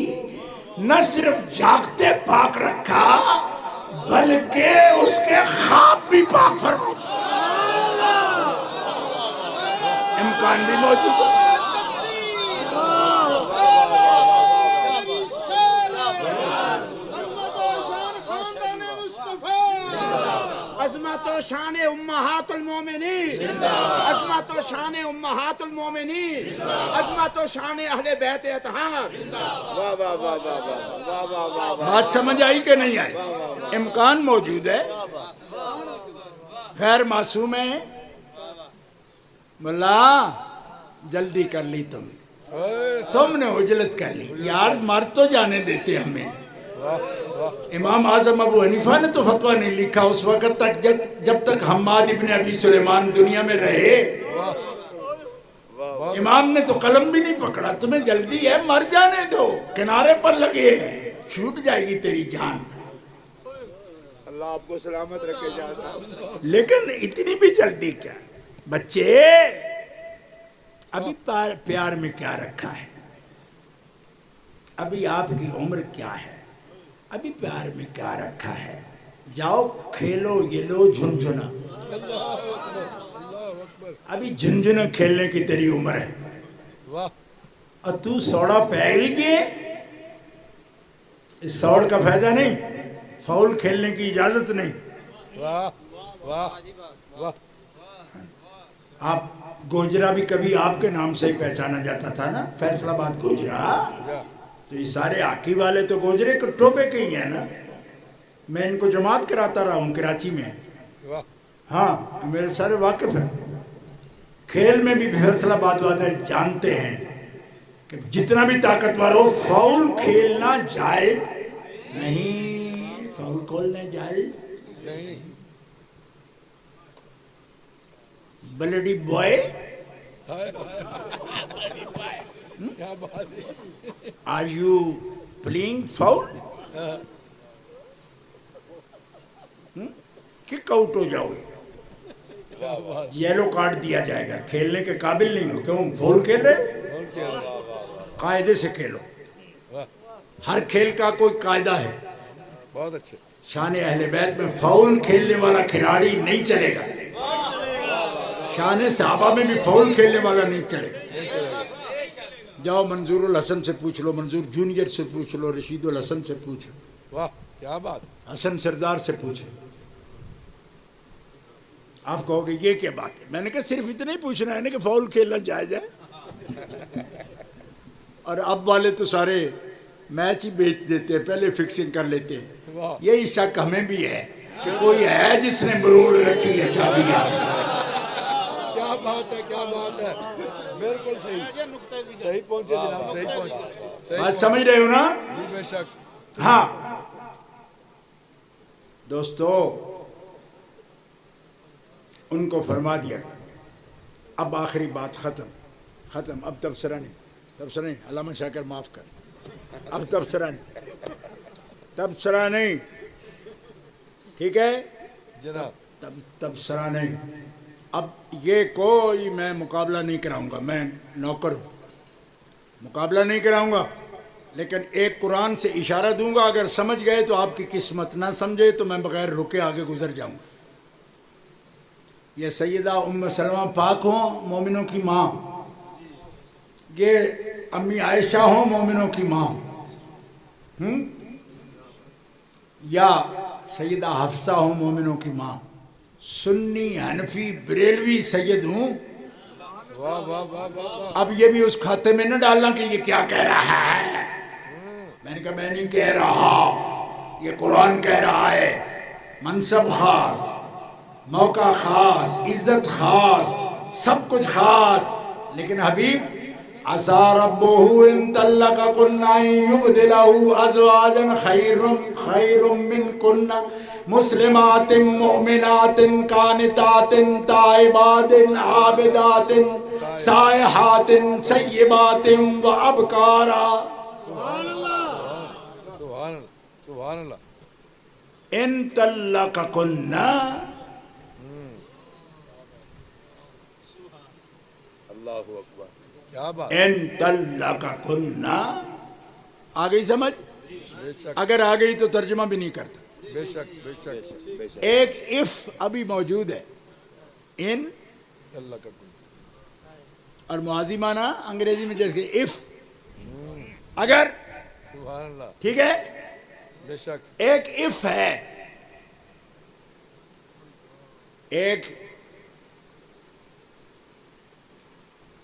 نہ صرف جاگتے پاک رکھا بلکہ اس کے خواب بھی پاک فرما. امکان بھی موجود ہے. عظمت و شان امہات المومنین، عظمت و شان امہات المومنین، عظمت و شان اہل بیت اطہار۔ واہ واہ واہ واہ واہ واہ واہ واہ۔ بات سمجھ آئی کہ نہیں آئی؟ امکان موجود ہے، غیر معصوم ہے۔ ملا جلدی کر لی تم نے عجلت کر لی یار، مر تو جانے دیتے ہمیں۔ امام اعظم ابو حنیفہ نے تو فتویٰ نہیں لکھا اس وقت تک جب تک حماد ابن ابی سلیمان دنیا میں رہے۔ امام نے تو قلم بھی نہیں پکڑا، تمہیں جلدی ہے مر جانے دو، کنارے پر لگے ہیں، چھوٹ جائے گی تیری جان۔ اللہ آپ کو سلامت رکھے جا صاحب۔ لیکن اتنی بھی جلدی کیا؟ بچے ابھی پیار میں کیا رکھا ہے؟ ابھی آپ کی عمر کیا ہے؟ ابھی پیار میں کیا رکھا ہے؟ جاؤ کھیلو، یہ لو جھنجھنا۔ ابھی جھنجھنا کھیلنے کی تیری عمر ہے، واہ اور تو سوڑا پہل کے اس سوڑ کا فائدہ نہیں، فاؤل کھیلنے کی اجازت نہیں۔ واہ واہ واہ۔ آپ گوجرا بھی کبھی آپ کے نام سے ہی پہچانا جاتا تھا نا، فیصل آباد گوجرا۔ تو یہ سارے آکی والے تو گوجرے کے ٹوپے کے ہی ہیں نا، میں ان کو جماعت کراتا رہا ہوں کراچی میں۔ واہ ہاں میرے سارے واقف ہیں، کھیل میں بھی فیصل آباد والے جانتے ہیں کہ جتنا بھی طاقتور ہو فاؤل کھیلنا جائز نہیں، فاؤل کھیلنا جائز نہیں۔ بلڈی بوائے کیا بات ہے۔ Are you playing foul? Kick out ہو جاؤ گے، یلو کارڈ دیا جائے گا، کھیلنے کے قابل نہیں ہو۔ کیوں فاؤل کھیل رہے؟ قاعدے سے کھیلو، ہر کھیل کا کوئی قاعدہ ہے۔ بہت اچھے۔ شان اہل بیت میں فاؤل کھیلنے والا کھلاڑی نہیں چلے گا، شان صحابہ میں بھی فاؤل کھیلنے والا نہیں چلے گا۔ جاؤ منظور الحسن سے پوچھ لو، منظور جونیئر سے پوچھ لو، رشید الحسن سے پوچھ لو، واہ کیا بات۔ حسن سردار سے پوچھ لو۔ آپ کہو گے یہ کیا بات ہے؟ میں نے کہا صرف اتنا ہی پوچھنا ہے نا کہ فاؤل کھیلنا جائز ہے۔ اور اب والے تو سارے میچ ہی بیچ دیتے ہیں، پہلے فکسنگ کر لیتے ہیں۔ یہی شک ہمیں بھی ہے کہ کوئی ہے جس نے مروڑ رکھی ہے چابیاں۔ کیا بات ہے، کیا بات ہے، بالکل صحیح، صحیح پہنچے جناب، صحیح پہنچے۔ بات سمجھ رہے ہو نا؟ جی بے شک۔ ہاں دوستو، ان کو فرما دیا گیا۔ اب آخری بات ختم، اب تبصرہ نہیں، علامہ شاکر معاف کر، اب تبصرہ نہیں، ٹھیک ہے؟ جناب تبصرہ نہیں۔ اب یہ کوئی میں مقابلہ نہیں کراؤں گا، میں نوکر ہوں، مقابلہ نہیں کراؤں گا، لیکن ایک قرآن سے اشارہ دوں گا، اگر سمجھ گئے تو آپ کی قسمت، نہ سمجھے تو میں بغیر رکے آگے گزر جاؤں گا۔ یہ سیدہ ام سلمہ پاک ہوں، مومنوں کی ماں، یہ امی عائشہ ہوں، مومنوں کی ماں، یا سیدہ حفصہ ہوں، مومنوں کی ماں، سنی حنفی بریلوی سید ہوں۔ واہ واہ واہ واہ۔ اب یہ بھی اس کھاتے میں نہ ڈالنا کہ یہ کیا کہہ رہا ہے۔ میں نے کہا میں نہیں کہہ رہا، یہ قرآن کہہ رہا ہے۔ منصب خاص، موقع خاص، عزت خاص، سب کچھ خاص، لیکن حبیب عسى ربه ان طلقكن ان يبدله ازواجا خير منكن مسلمات مؤمنات قانتات تائبات عابدات سائحات سیبات وابکارا۔ سبحان اللہ، سبحان اللہ۔ ان طلقكن، اللہ اکبر، کیا بات۔ ان طلقكن، آ گئی سمجھ؟ بے شک اگر آ گئی تو ترجمہ بھی نہیں کرتا۔ بے شک بے شک۔ ایک اف ابھی موجود ہے، ان، اللہ کا کن۔ اور ماضی معنی انگریزی میں جیسے اف، اگر، سبحان اللہ، ٹھیک ہے؟ بے شک۔ ایک اف ہے، ایک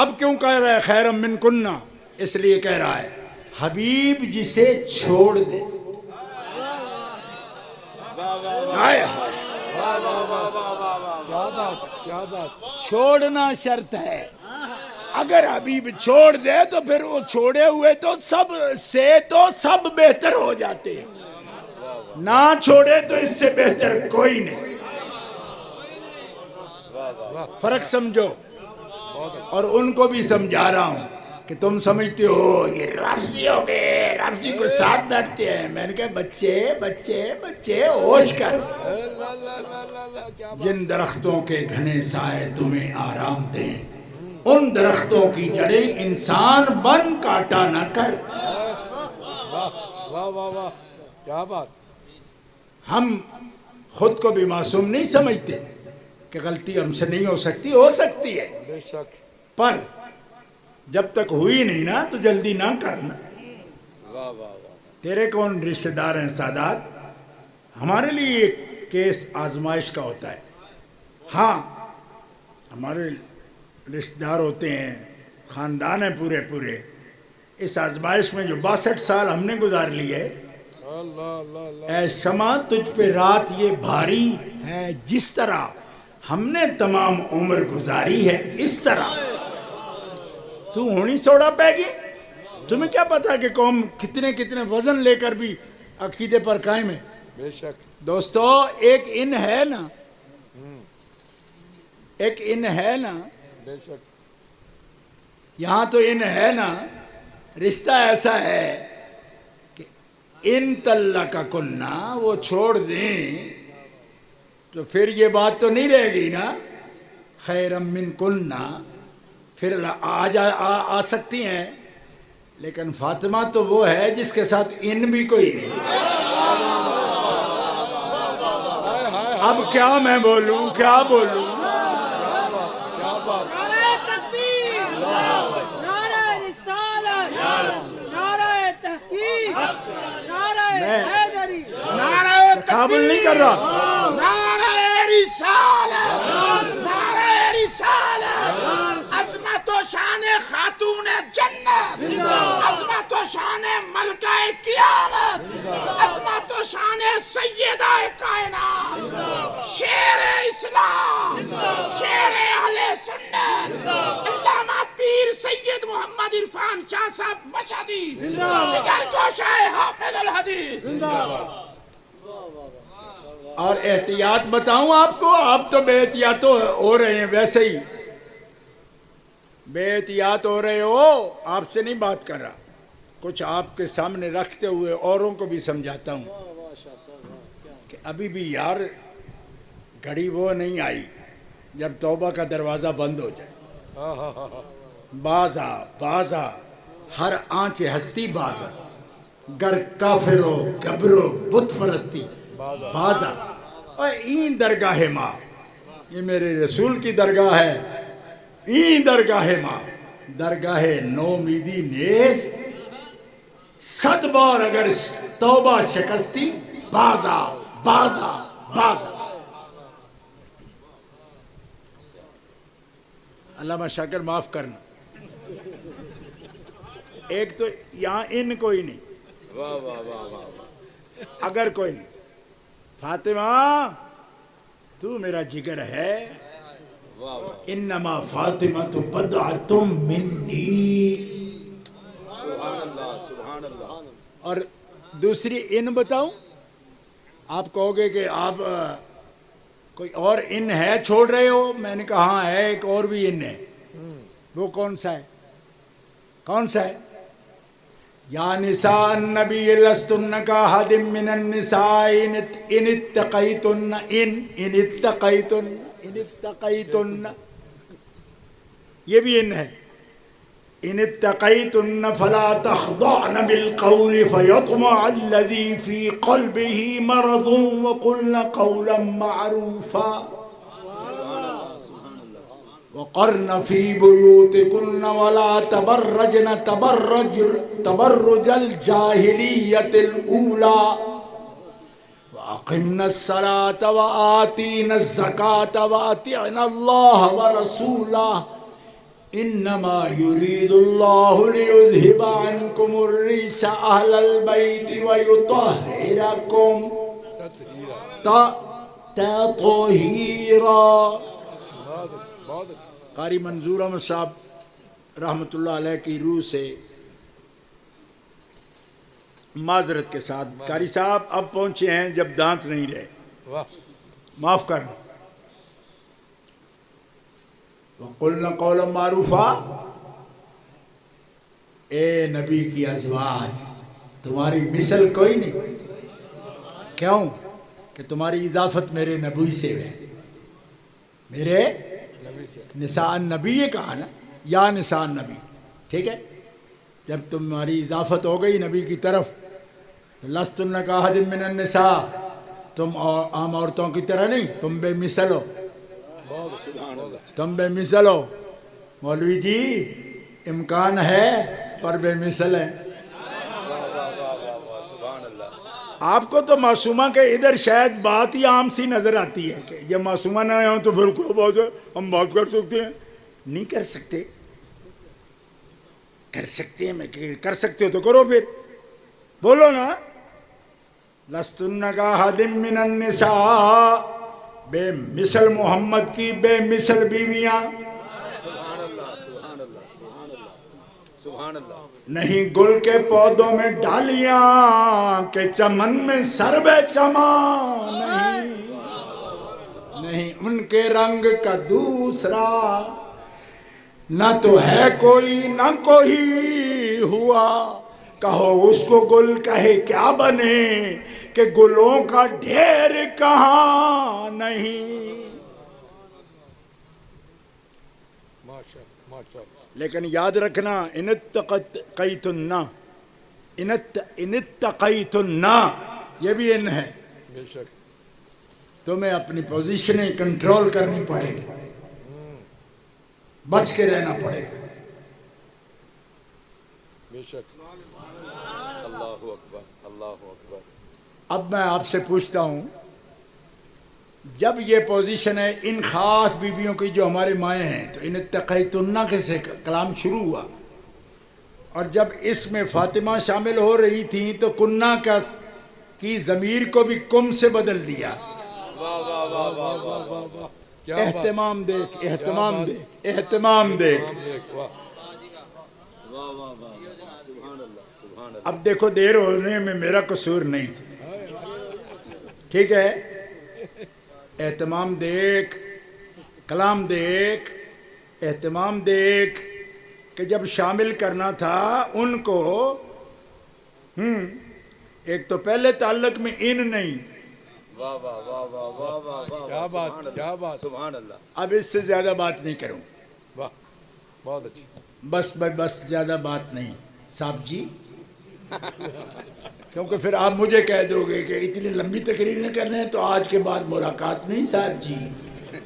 اب کیوں کہہ رہا ہے خیرم من کننا؟ اس لیے کہہ رہا ہے حبیب جسے چھوڑ دے، آئے کیا بات کیا بات. چھوڑنا شرط ہے. اگر حبیب چھوڑ دے تو پھر وہ چھوڑے ہوئے تو سب سے تو سب بہتر ہو جاتے ہیں، نہ چھوڑے تو اس سے بہتر کوئی نہیں. فرق سمجھو. اور ان کو بھی سمجھا رہا ہوں کہ تم سمجھتے ہو یہ رافضی ہو گئے، رافضی کو ساتھ بیٹھتے ہیں. میں نے کہا بچے بچے بچے ہوش کر. جن درختوں کے گھنے سائے تمہیں آرام دیں ان درختوں کی جڑیں انسان بن کاٹا نہ کر. واہ واہ واہ کیا بات. ہم خود کو بھی معصوم نہیں سمجھتے کہ غلطی ہم سے نہیں ہو سکتی ہے، بے شک. پر جب تک ہوئی نہیں نا تو جلدی نہ کرنا. واہ واہ واہ. تیرے کون رشتہ دار ہیں سادات؟ ہمارے لیے ایک کیس آزمائش کا ہوتا ہے. ہاں ہمارے رشتہ دار ہوتے ہیں، خاندان ہیں پورے پورے. اس آزمائش میں جو 62 سال ہم نے گزار لیے، اللہ اللہ اللہ. اے شمع تجھ پہ رات یہ بھاری ہے، جس طرح ہم نے تمام عمر گزاری ہے اس طرح تو ہونی سوڑا پہ گی. تمہیں کیا پتا کہ قوم کتنے کتنے وزن لے کر بھی عقیدے پر قائم ہے. بے شک. دوستو ایک ان ہے نا، ایک ان ہے نا، بے شک. یہاں تو ان ہے نا. رشتہ ایسا ہے کہ ان طلق کننا وہ چھوڑ دیں تو پھر یہ بات تو نہیں رہے گی نا خیرم من کننا، پھر آ سکتی ہیں. لیکن فاطمہ تو وہ ہے جس کے ساتھ ان بھی کوئی نہیں. اب کیا میں بولوں کیا بولوں. کیا بات. نعرہ تکبیر، نعرہ رسالت، نعرہ تحقیق، نعرہ حیدری. نعرہ قابل نہیں کر رہا. نعرہ رسالت، نعرہ رسالت. عظمت و شان خاتون جنت، عظمت و شان ملکہ قیامت، عظمت و شان سیدہ کائنات، شیر اسلام، شیر اہل سنت، علامہ پیر سید محمد عرفان شاہ صاحب مشہدی، جگر گوشہ حافظ الحدیث. اور احتیاط بتاؤں آپ کو، آپ تو بے احتیاط ہو رہے ہیں ویسے ہی بے احتیاط ہو رہے ہو. آپ سے نہیں بات کر رہا، کچھ آپ کے سامنے رکھتے ہوئے اوروں کو بھی سمجھاتا ہوں کہ ابھی بھی یار گھڑی وہ نہیں آئی جب توبہ کا دروازہ بند ہو جائے. بازا بازا ہر آنچ ہستی بازا، گر کافر و گبر و بت پرستی بازا. اور این درگاہ ماں، یہ میرے رسول کی درگاہ ہے. این درگاہ ماں درگاہ نومیدی نیس، 100 بار اگر توبہ شکستی بازا بازا بازا. علامہ شاکر معاف کرنا. ایک تو یہاں ان کوئی نہیں، اگر کوئی نہیں. فاطمہ تو میرا جگر ہے. انما فاطمہ تو بضعۃ منی. اور دوسری ان بتاؤں، آپ کہو گے کہ آپ کوئی اور ان ہے چھوڑ رہے ہو. میں نے کہا ہاں ہے، ایک اور بھی ان ہے. وہ کون سا ہے؟ کون سا ہے؟ یا نساء النبی لستن کاحد من النساء ان اتقیتن ان اتقیتن. یہ بھی ان ہے. ان اتقیتن فلا تخضعن بالقول فیطمع الذی فی قلبه مرض وقلن قولا معروفا وقرن فی بیوتکن ولا تبرجن تبرج الجاہلیت الاولی وَأَقِمْنَا الصَّلَاةَ وَآتِينَا الزَّكَاةَ وَأَطِعْنَا اللَّهَ وَرَسُولَهُ انما یرید اللہ لیذہب عنکم الرجس اہل البیت ویطہرکم تطہیرا۔ قاری منظور احمد صاحب رحمۃ اللہ علیہ کی روح سے معذرت کے ساتھ، قاری صاحب اب پہنچے ہیں جب دانت نہیں رہے، معاف کرنا۔ وَقُلْنَا قَوْلًا مَعْرُوفًا، اے نبی کی ازواج تمہاری مثل کوئی نہیں، کیوں کہ تمہاری اضافت میرے نبی سے ہے، میرے نساء النبی کہا نا، یا نساء النبی، ٹھیک ہے؟ جب تمہاری اضافت ہو گئی نبی کی طرف تو لستن کاحد من النساء، تم عام عورتوں کی طرح نہیں، تم بے مثل ہو، تم بے مثل ہو۔ مولوی جی امکان ہے پر بے مثل ہے۔ آپ کو تو معصومہ کے ادھر شاید بات ہی عام سی نظر آتی ہے کہ جب معصومہ نہ ہوں تو پھر کو بات ہم بات کر سکتے ہیں، نہیں کر سکتے، کر سکتے ہیں، میں کر سکتے ہو تو کرو، پھر بولو نا۔ لستن کاحد من النساء، بے مثل محمد کی بے مثل بیویاں نہیں، گل کے پودوں میں ڈالیاں کہ چمن میں سرب چمان نہیں، ان کے رنگ کا دوسرا نہ تو ہے کوئی نہ کوئی ہوا، کہو اس کو گل کہے کیا بنے کہ گلوں کا ڈھیر کہاں نہیں۔ لیکن یاد رکھنا، ان اتقیتن، ان اتقیتن، یہ بھی ان ہے، تمہیں اپنی پوزیشنیں کنٹرول کرنی پڑے گی، بچ کے رہنا پڑے گا۔ بے شک۔ اللہ اکبر، اللہ اکبر۔ اب میں آپ سے پوچھتا ہوں، جب یہ پوزیشن ہے ان خاص بیویوں کی جو ہمارے مائیں ہیں، تو ان اتقیتن کے سے کلام شروع ہوا، اور جب اس میں فاطمہ شامل ہو رہی تھی تو کنہ کی ضمیر کو بھی کم سے بدل دیا۔ اہتمام دیکھ، اہتمام دیکھ، اہتمام دیکھ۔ اب دیکھو دیر ہونے میں میرا قصور نہیں، ٹھیک ہے؟ اہتمام دیکھ، کلام دیکھ، اہتمام دیکھ کہ جب شامل کرنا تھا ان کو، ایک تو پہلے تعلق میں ان نہیں، واہ واہ واہ واہ واہ واہ، کیا بات، کیا بات، سبحان اللہ۔ اب اس سے زیادہ بات نہیں کروں، واہ، بہت اچھی۔ بس زیادہ بات نہیں صاحب جی، کیونکہ پھر آپ مجھے کہہ دو گے کہ اتنی لمبی تقریر نہ کرنے ہیں تو آج کے بعد ملاقات نہیں صاحب جی،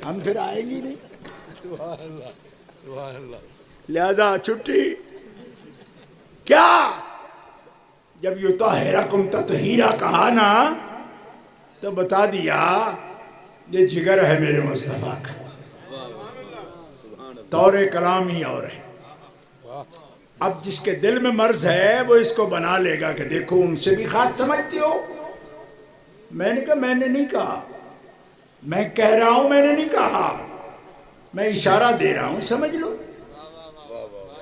ہم پھر آئیں گی نہیں، سبحان اللہ، سبحان اللہ۔ لہذا چھٹی کیا، جب یطہرکم تطہیرا کہا نا تو بتا دیا یہ جگر ہے میرے مصطفیٰ کا، طور کلام ہی اور ہے۔ اب جس کے دل میں مرض ہے وہ اس کو بنا لے گا کہ دیکھو ان سے بھی خاص سمجھتی ہو، میں نے کہا میں نے نہیں کہا، میں کہہ رہا ہوں میں نے نہیں کہا، میں اشارہ دے رہا ہوں، سمجھ لو۔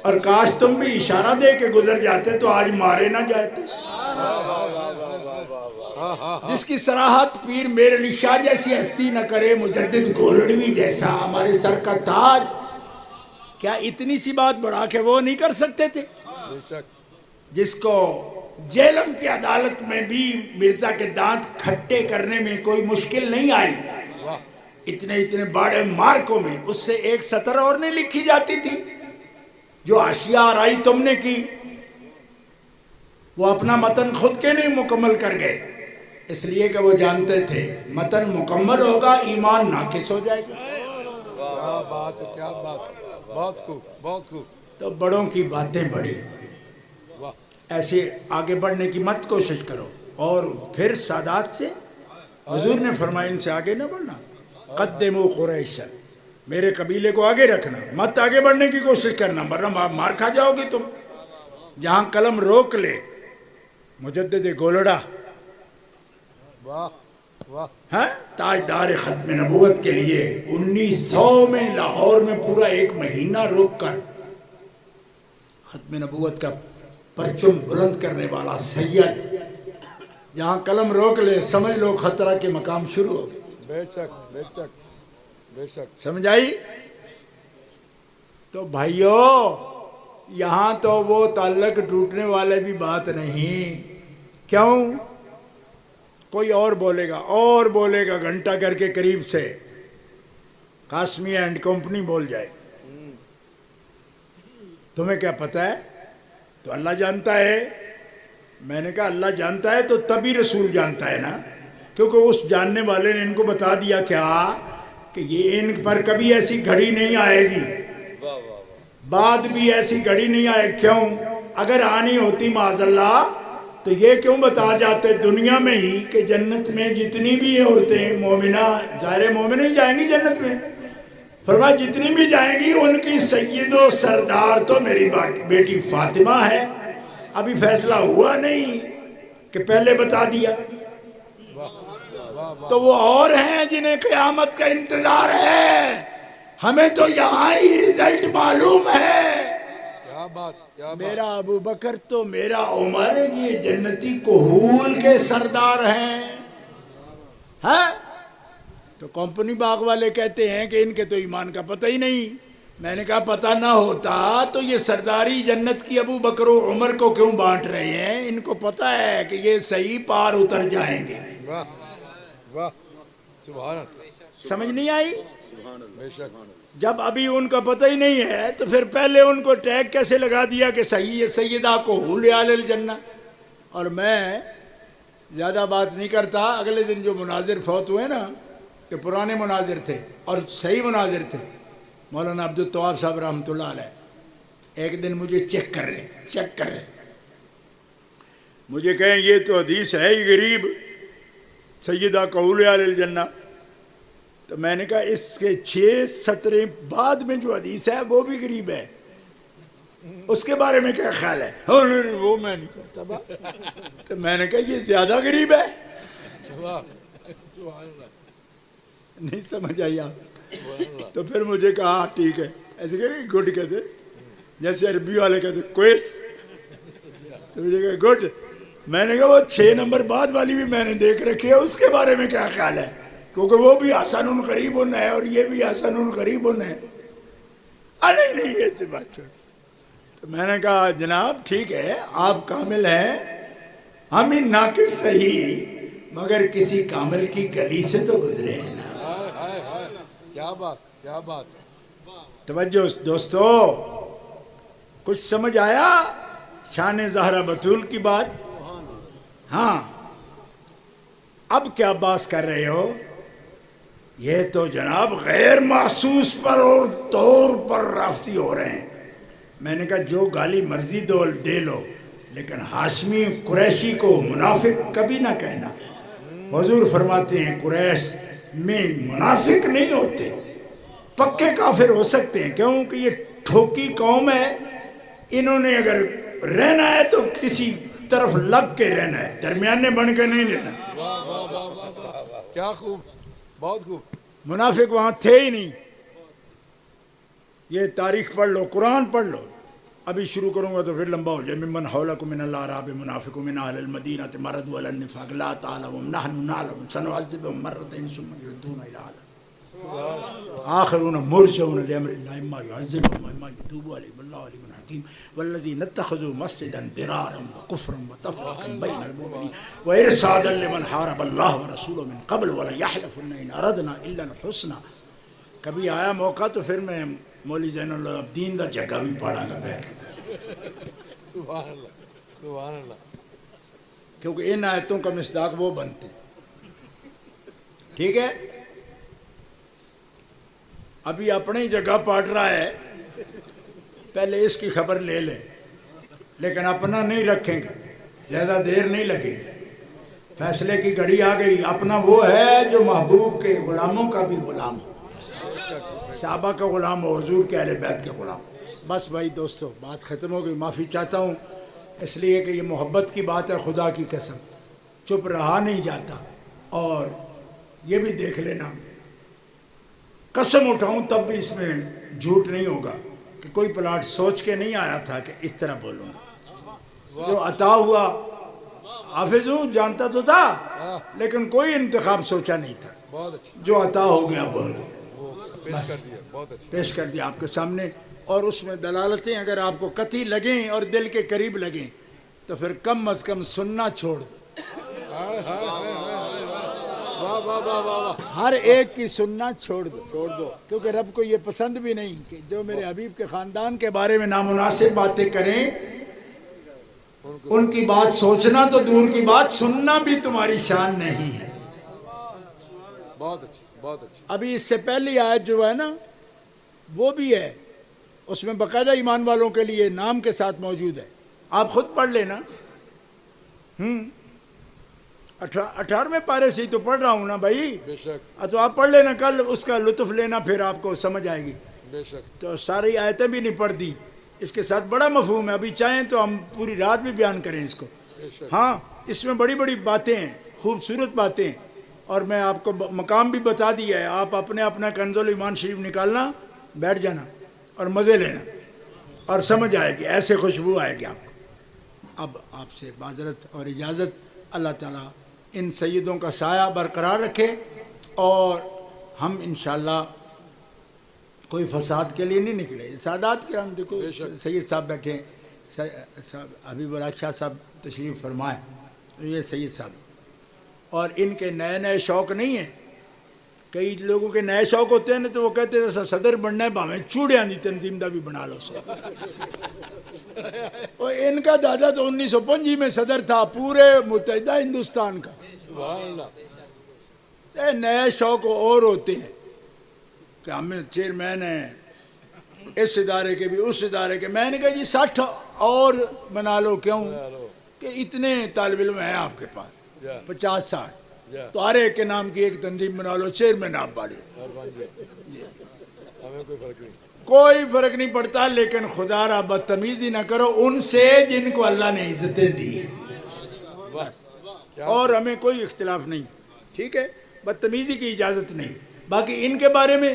اور کاش تم بھی اشارہ دے کے گزر جاتے تو آج مارے نہ جاتے۔ جس کی صراحت پیر میر علی شاہ جیسی ہستی نہ کرے، مجدد گولڑوی جیسا ہمارے سر کا تاج، کیا اتنی سی بات بڑھا کے وہ نہیں کر سکتے تھے؟ جس کو جیلم کی عدالت میں بھی مرزا کے دانت کھٹے کرنے میں کوئی مشکل نہیں آئی، اتنے بڑے مارکوں میں اس سے ایک سطر اور نہیں لکھی جاتی تھی، جو اشیاء آرائی تم نے کی وہ اپنا متن خود کے نہیں مکمل کر گئے، اس لیے کہ وہ جانتے تھے متن مکمل ہوگا ایمان ناقص ہو جائے گا۔ کیا بات، کیا بات، بہت خوب، بہت خوب۔ تو بڑوں کی باتیں بڑی، ایسے آگے بڑھنے کی مت کوشش کرو، اور پھر سادات سے حضور نے فرمایا ان سے آگے نہ بڑھنا، قدموا قریشا، میرے قبیلے کو آگے رکھنا، مت آگے بڑھنے کی کوشش کرنا ورنہ مار کھا جاؤ گے تم۔ جہاں قلم روک لے مجدد گولڑا واہ واہ، ہاں تاجدار ختم نبوت کے لیے 1900 میں لاہور میں پورا 1 مہینہ روک کر ختم نبوت کا پرچم بلند کرنے والا سید، جہاں قلم روک لے سمجھ لو خطرہ کے مقام شروع ہو گئے۔ بے شک بے شک بے شک۔ سمجھ آئی؟ تو بھائیو یہاں تو وہ تعلق ٹوٹنے والے بھی بات نہیں، کیوں؟ کوئی اور بولے گا گھنٹہ گھر کے قریب سے قاسمی اینڈ کمپنی بول جائے، تمہیں کیا پتہ ہے؟ تو اللہ جانتا ہے۔ میں نے کہا اللہ جانتا ہے تو تبھی رسول جانتا ہے نا، کیونکہ اس جاننے والے نے ان کو بتا دیا کیا کہ یہ ان پر کبھی ایسی گھڑی نہیں آئے گی، بعد بھی ایسی گھڑی نہیں آئے۔ کیوں؟ اگر آنی ہوتی معاذ اللہ تو یہ کیوں بتا جاتے دنیا میں ہی کہ جنت میں جتنی بھی عورتیں مومنہ، ظاہر مومنہ ہی جائیں گی جنت میں، فرمایا جتنی بھی جائیں گی ان کی سید و سردار تو میری بیٹی فاطمہ ہے۔ ابھی فیصلہ ہوا نہیں کہ پہلے بتا دیا، تو وہ اور ہیں جنہیں قیامت کا انتظار ہے، ہمیں تو یہاں ہی رزلٹ معلوم ہے۔ کیا بات کیا بات۔ میرا ابو بکر تو میرا عمر یہ جنتی کہول کے سردار ہیں، ہاں؟ تو کمپنی باغ والے کہتے ہیں کہ ان کے تو ایمان کا پتہ ہی نہیں۔ میں نے کہا پتہ نہ ہوتا تو یہ سرداری جنت کی ابو بکر و عمر کو کیوں بانٹ رہے ہیں؟ ان کو پتہ ہے کہ یہ صحیح پار اتر جائیں گے۔ واہ واہ، سبحان اللہ، سمجھ نہیں آئی؟ بے شک۔ جب ابھی ان کا پتہ ہی نہیں ہے تو پھر پہلے ان کو ٹیگ کیسے لگا دیا کہ سیدہ کو حول اہل الجنہ۔ اور میں زیادہ بات نہیں کرتا، اگلے دن جو مناظر فوت ہوئے نا، کہ پرانے مناظر تھے اور صحیح مناظر تھے، مولانا عبدالتواب صاحب رحمۃ اللہ علیہ ایک دن مجھے چیک کر رہے مجھے کہیں یہ تو حدیث ہے ہی غریب، سیدہ کو حول اہل الجنہ۔ تو میں نے کہا اس کے 6 سطریں بعد میں جو حدیث ہے وہ بھی غریب ہے، اس کے بارے میں کیا خیال ہے؟ وہ میں نہیں کہتا۔ تو میں نے کہا یہ زیادہ غریب ہے، واہ سبحان اللہ، نہیں سمجھ آئی آپ؟ تو پھر مجھے کہا ٹھیک ہے، ایسے کہ گڈ کہتے، جیسے عربی والے کہتے کوئس، تو مجھے کہا گڈ۔ میں نے کہا وہ 6 نمبر بعد والی بھی میں نے دیکھ رکھی ہے، اس کے بارے میں کیا خیال ہے؟ کیونکہ وہ بھی حسن غریب ہے اور یہ بھی حسن غریب ہے۔ نہیں یہ تو بات چھوڑ۔ تو میں نے کہا جناب ٹھیک ہے آپ کامل ہیں، ہم ہی ناقص صحیح، مگر کسی کامل کی گلی سے تو گزرے ہیں نا۔ ہائے ہائے ہائے، کیا بات کیا بات۔ توجہ دوستو، کچھ سمجھ آیا شان زہرا بطول کی بات؟ ہاں، اب کیا بات کر رہے ہو؟ یہ تو جناب غیر محسوس پر اور طور پر رافتی ہو رہے ہیں۔ میں نے کہا جو گالی مرضی دے لو، لیکن ہاشمی قریشی کو منافق کبھی نہ کہنا۔ حضور فرماتے ہیں قریش میں منافق نہیں ہوتے، پکے کافر ہو سکتے ہیں، کیونکہ یہ ٹھوکی قوم ہے، انہوں نے اگر رہنا ہے تو کسی طرف لگ کے رہنا ہے، درمیانے بن کے نہیں رہنا۔ واہ واہ واہ واہ واہ، کیا خوب، بہت خوب۔ منافق وہاں تھے ہی نہیں۔ یہ تاریخ پڑھ لو، قرآن پڑھ لو، ابھی شروع کروں گا تو پھر لمبا ہو جائے۔ ممن حولکم من الاعراب منافق من اہل المدینہ مردوا علی النفاق لا تعلمهم نحن نعلم سنعذبهم مرتين ثم يردون الى عذاب آخرون مرجعون لامر الله اما يعذبهم واما يتوب عليهم والله عليم حكيم والذين اتخذوا مسجدا ضرارا وكفرا وتفرقا بين المؤمنين وارصادا لمن حارب الله ورسوله من قبل ولا يحلفن ان اردنا الا الحسنى۔ کبھی آیا موقع تو پھر میں مولی زین العابدین دا جگہ بھی پڑھا گا بیٹھ، سبحان اللہ سبحان اللہ، کیونکہ ان آیتوں کا مصداق وہ بنتے۔ ٹھیک ہے، ابھی اپنی جگہ پاٹ رہا ہے، پہلے اس کی خبر لے لیں، لیکن اپنا نہیں رکھیں گے، زیادہ دیر نہیں لگے گی، فیصلے کی گھڑی آ گئی۔ اپنا وہ ہے جو محبوب کے غلاموں کا بھی غلام ہو۔ صحابہ کا غلام اور حضور کے اہل بیت کے غلام. بس بھائی دوستو بات ختم ہو گئی. معافی چاہتا ہوں اس لیے کہ یہ محبت کی بات ہے. خدا کی قسم چپ رہا نہیں جاتا. اور یہ بھی دیکھ لینا قسم اٹھاؤں تب بھی اس میں جھوٹ نہیں ہوگا کہ کوئی پلاٹ سوچ کے نہیں آیا تھا کہ اس طرح بولوں گا. جو عطا ہوا حافظ ہوں جانتا تو تھا لیکن کوئی انتخاب سوچا نہیں تھا. بہت اچھی جو عطا ہو گیا بول گیا پیش کر دیا. بہت اچھی. پیش کر دیا آپ کے سامنے. اور اس میں دلالتیں اگر آپ کو قطعی لگیں اور دل کے قریب لگیں تو پھر کم از کم سننا چھوڑ دو. واہ واہ واہ واہ. ہر ایک کی سننا چھوڑ دو کیونکہ رب کو یہ پسند بھی نہیں کہ جو میرے حبیب کے خاندان کے بارے میں نامناسب باتیں کریں ان کی بات سوچنا تو دور کی بات سننا بھی تمہاری شان نہیں ہے. بہت اچھی. بہت اچھی. ابھی اس سے پہلی آیت جو ہے نا وہ بھی ہے اس میں باقاعدہ ایمان والوں کے لیے نام کے ساتھ موجود ہے. آپ خود پڑھ لینا. 18ویں پارے سے ہی تو پڑھ رہا ہوں نا بھائی. بے شک. تو آپ پڑھ لینا کل اس کا لطف لینا پھر آپ کو سمجھ آئے گی. بے شک. تو ساری آیتیں بھی نہیں پڑھ دی. اس کے ساتھ بڑا مفہوم ہے. ابھی چاہیں تو ہم پوری رات بھی بیان کریں اس کو. بے شک. ہاں اس میں بڑی بڑی باتیں ہیں خوبصورت باتیں. اور میں آپ کو مقام بھی بتا دیا ہے. آپ اپنے اپنا کنز الایمان شریف نکالنا بیٹھ جانا اور مزے لینا اور سمجھ آئے گی. ایسے خوشبو آئے گی آپ کو. اب آپ سے معذرت اور اجازت. اللہ تعالیٰ ان سیدوں کا سایہ برقرار رکھے اور ہم انشاءاللہ کوئی فساد کے لیے نہیں نکلے. سادات کرام دیکھو سید صاحب بیٹھے ہیں. حبیب الحق شاہ صاحب تشریف فرمائیں. یہ سید صاحب اور ان کے نئے نئے شوق نہیں ہیں. کئی لوگوں کے نئے شوق ہوتے ہیں نا تو وہ کہتے ہیں صدر بننا ہے باویں چوڑیاں دی تنظیم دا بھی بنا لو. اور ان کا دادا تو 1925 میں صدر تھا پورے متحدہ ہندوستان کا. سبحان اللہ. نئے شوق اور ہوتے ہیں کہ ہمیں چیئرمین ہیں اس ادارے کے بھی اس ادارے کے. میں نے کہا جی 60 اور بنا لو. کیوں کہ اتنے طالب علم ہیں آپ کے پاس 50-60 تو ہر ایک کے نام کی ایک تنظیم بنا لو. چیئرمین آپ والے ہمیں کوئی فرق نہیں. کوئی فرق نہیں پڑتا. لیکن خدا را بدتمیزی نہ کرو ان سے جن کو اللہ نے عزتیں دی. اور ہمیں کوئی اختلاف نہیں. ٹھیک ہے بدتمیزی کی اجازت نہیں. باقی ان کے بارے میں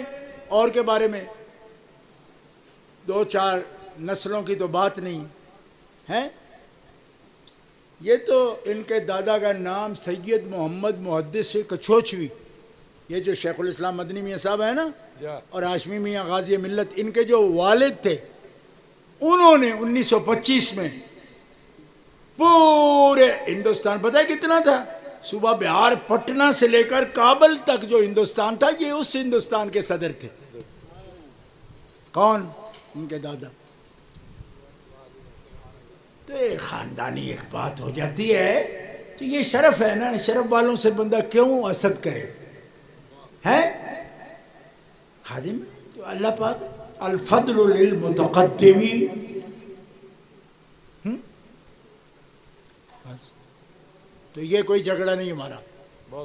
اور کے بارے میں 2-4 نسلوں کی تو بات نہیں ہے. یہ تو ان کے دادا کا نام سید محمد محدث کچھوچوی. یہ جو شیخ الاسلام مدنی میاں صاحب ہیں نا اور ہاشمی میاں غازی ملت ان کے جو والد تھے انہوں نے 1925 میں پورے ہندوستان پتہ ہے کتنا تھا صوبہ بہار پٹنہ سے لے کر کابل تک جو ہندوستان تھا یہ اس ہندوستان کے صدر تھے. کون؟ ان کے دادا. تو ایک خاندانی ایک بات ہو جاتی ہے تو یہ شرف ہے نا. شرف والوں سے بندہ کیوں حسد کرے ہے. خادم تو اللہ پاک الفضل للمتقدمی. تو یہ کوئی جھگڑا نہیں ہمارا.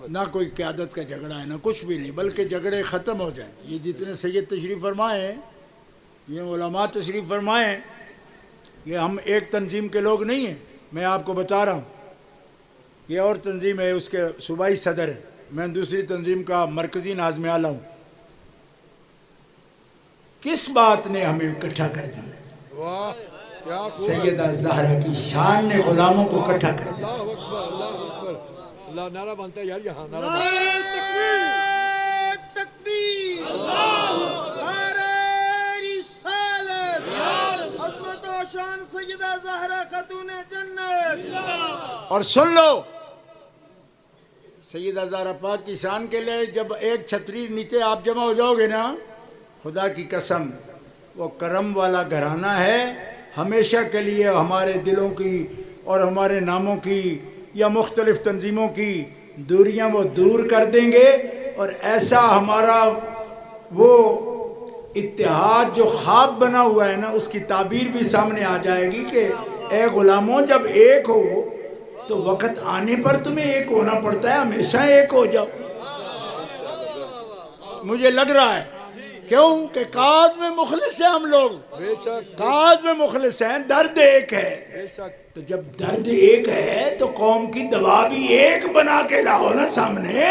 نہ کوئی قیادت کا جھگڑا ہے نہ کچھ بھی نہیں بلکہ جھگڑے ختم ہو جائیں. یہ جتنے سید تشریف فرمائے ہیں یہ علماء تشریف فرمائے ہیں یہ ہم ایک تنظیم کے لوگ نہیں ہیں. میں آپ کو بتا رہا ہوں یہ اور تنظیم ہے اس کے صوبائی صدر ہے. میں دوسری تنظیم کا مرکزی ناظم اعلیٰ ہوں. کس بات نے ہمیں اکٹھا کر دیا؟ واہ کیا خوب. سیدہ زہرا کی شان نے غلاموں کو اکٹھا کر دیا. اللہ اکبر. اللہ اکبر. اللہ نعرہ بنتا ہے یار یہاں نعرہ بنتا نعرہ تکبیر نعرہ رسالت عظمت و شان سیدہ زہرا خاتون جنت. اور سن لو سیدہ زہرا پاک کی شان کے لیے جب ایک چھتری نیچے آپ جمع ہو جاؤ گے نا خدا کی قسم وہ کرم والا گھرانہ ہے. ہمیشہ کے لیے ہمارے دلوں کی اور ہمارے ناموں کی یا مختلف تنظیموں کی دوریاں وہ دور کر دیں گے اور ایسا ہمارا وہ اتحاد جو خواب بنا ہوا ہے نا اس کی تعبیر بھی سامنے آ جائے گی کہ اے غلاموں جب ایک ہو تو وقت آنے پر تمہیں ایک ہونا پڑتا ہے. ہمیشہ ایک ہو جاؤ. مجھے لگ رہا ہے کیوں کہ کاز میں مخلص ہیں ہم لوگ, بے شک کاز میں مخلص ہیں, درد ایک ہے. بے شک تو جب درد ایک ہے تو قوم کی دوا بھی ایک بنا کے لاؤ نا سامنے.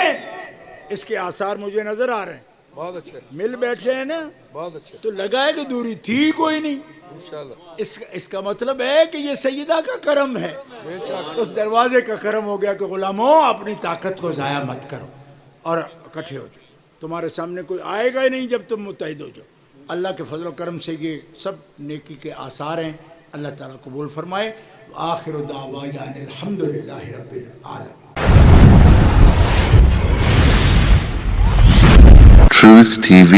اس کے آثار مجھے نظر آ رہے ہیں. بہت اچھے مل بیٹھے ہیں نا بہت اچھے تو لگا ہے کہ دوری تھی کوئی نہیں. انشاءاللہ اس کا مطلب ہے کہ یہ سیدہ کا کرم ہے. بے شک اس دروازے کا کرم ہو گیا کہ غلاموں اپنی طاقت کو ضائع مت کرو اور اکٹھے ہو جاؤ. تمہارے سامنے کوئی آئے گا ہی نہیں جب تم متحد ہو جاؤ. اللہ کے فضل و کرم سے یہ سب نیکی کے آثار ہیں. اللہ تعالیٰ قبول فرمائے. آخر دعوانا الحمدللہ رب العالمین. Truth TV.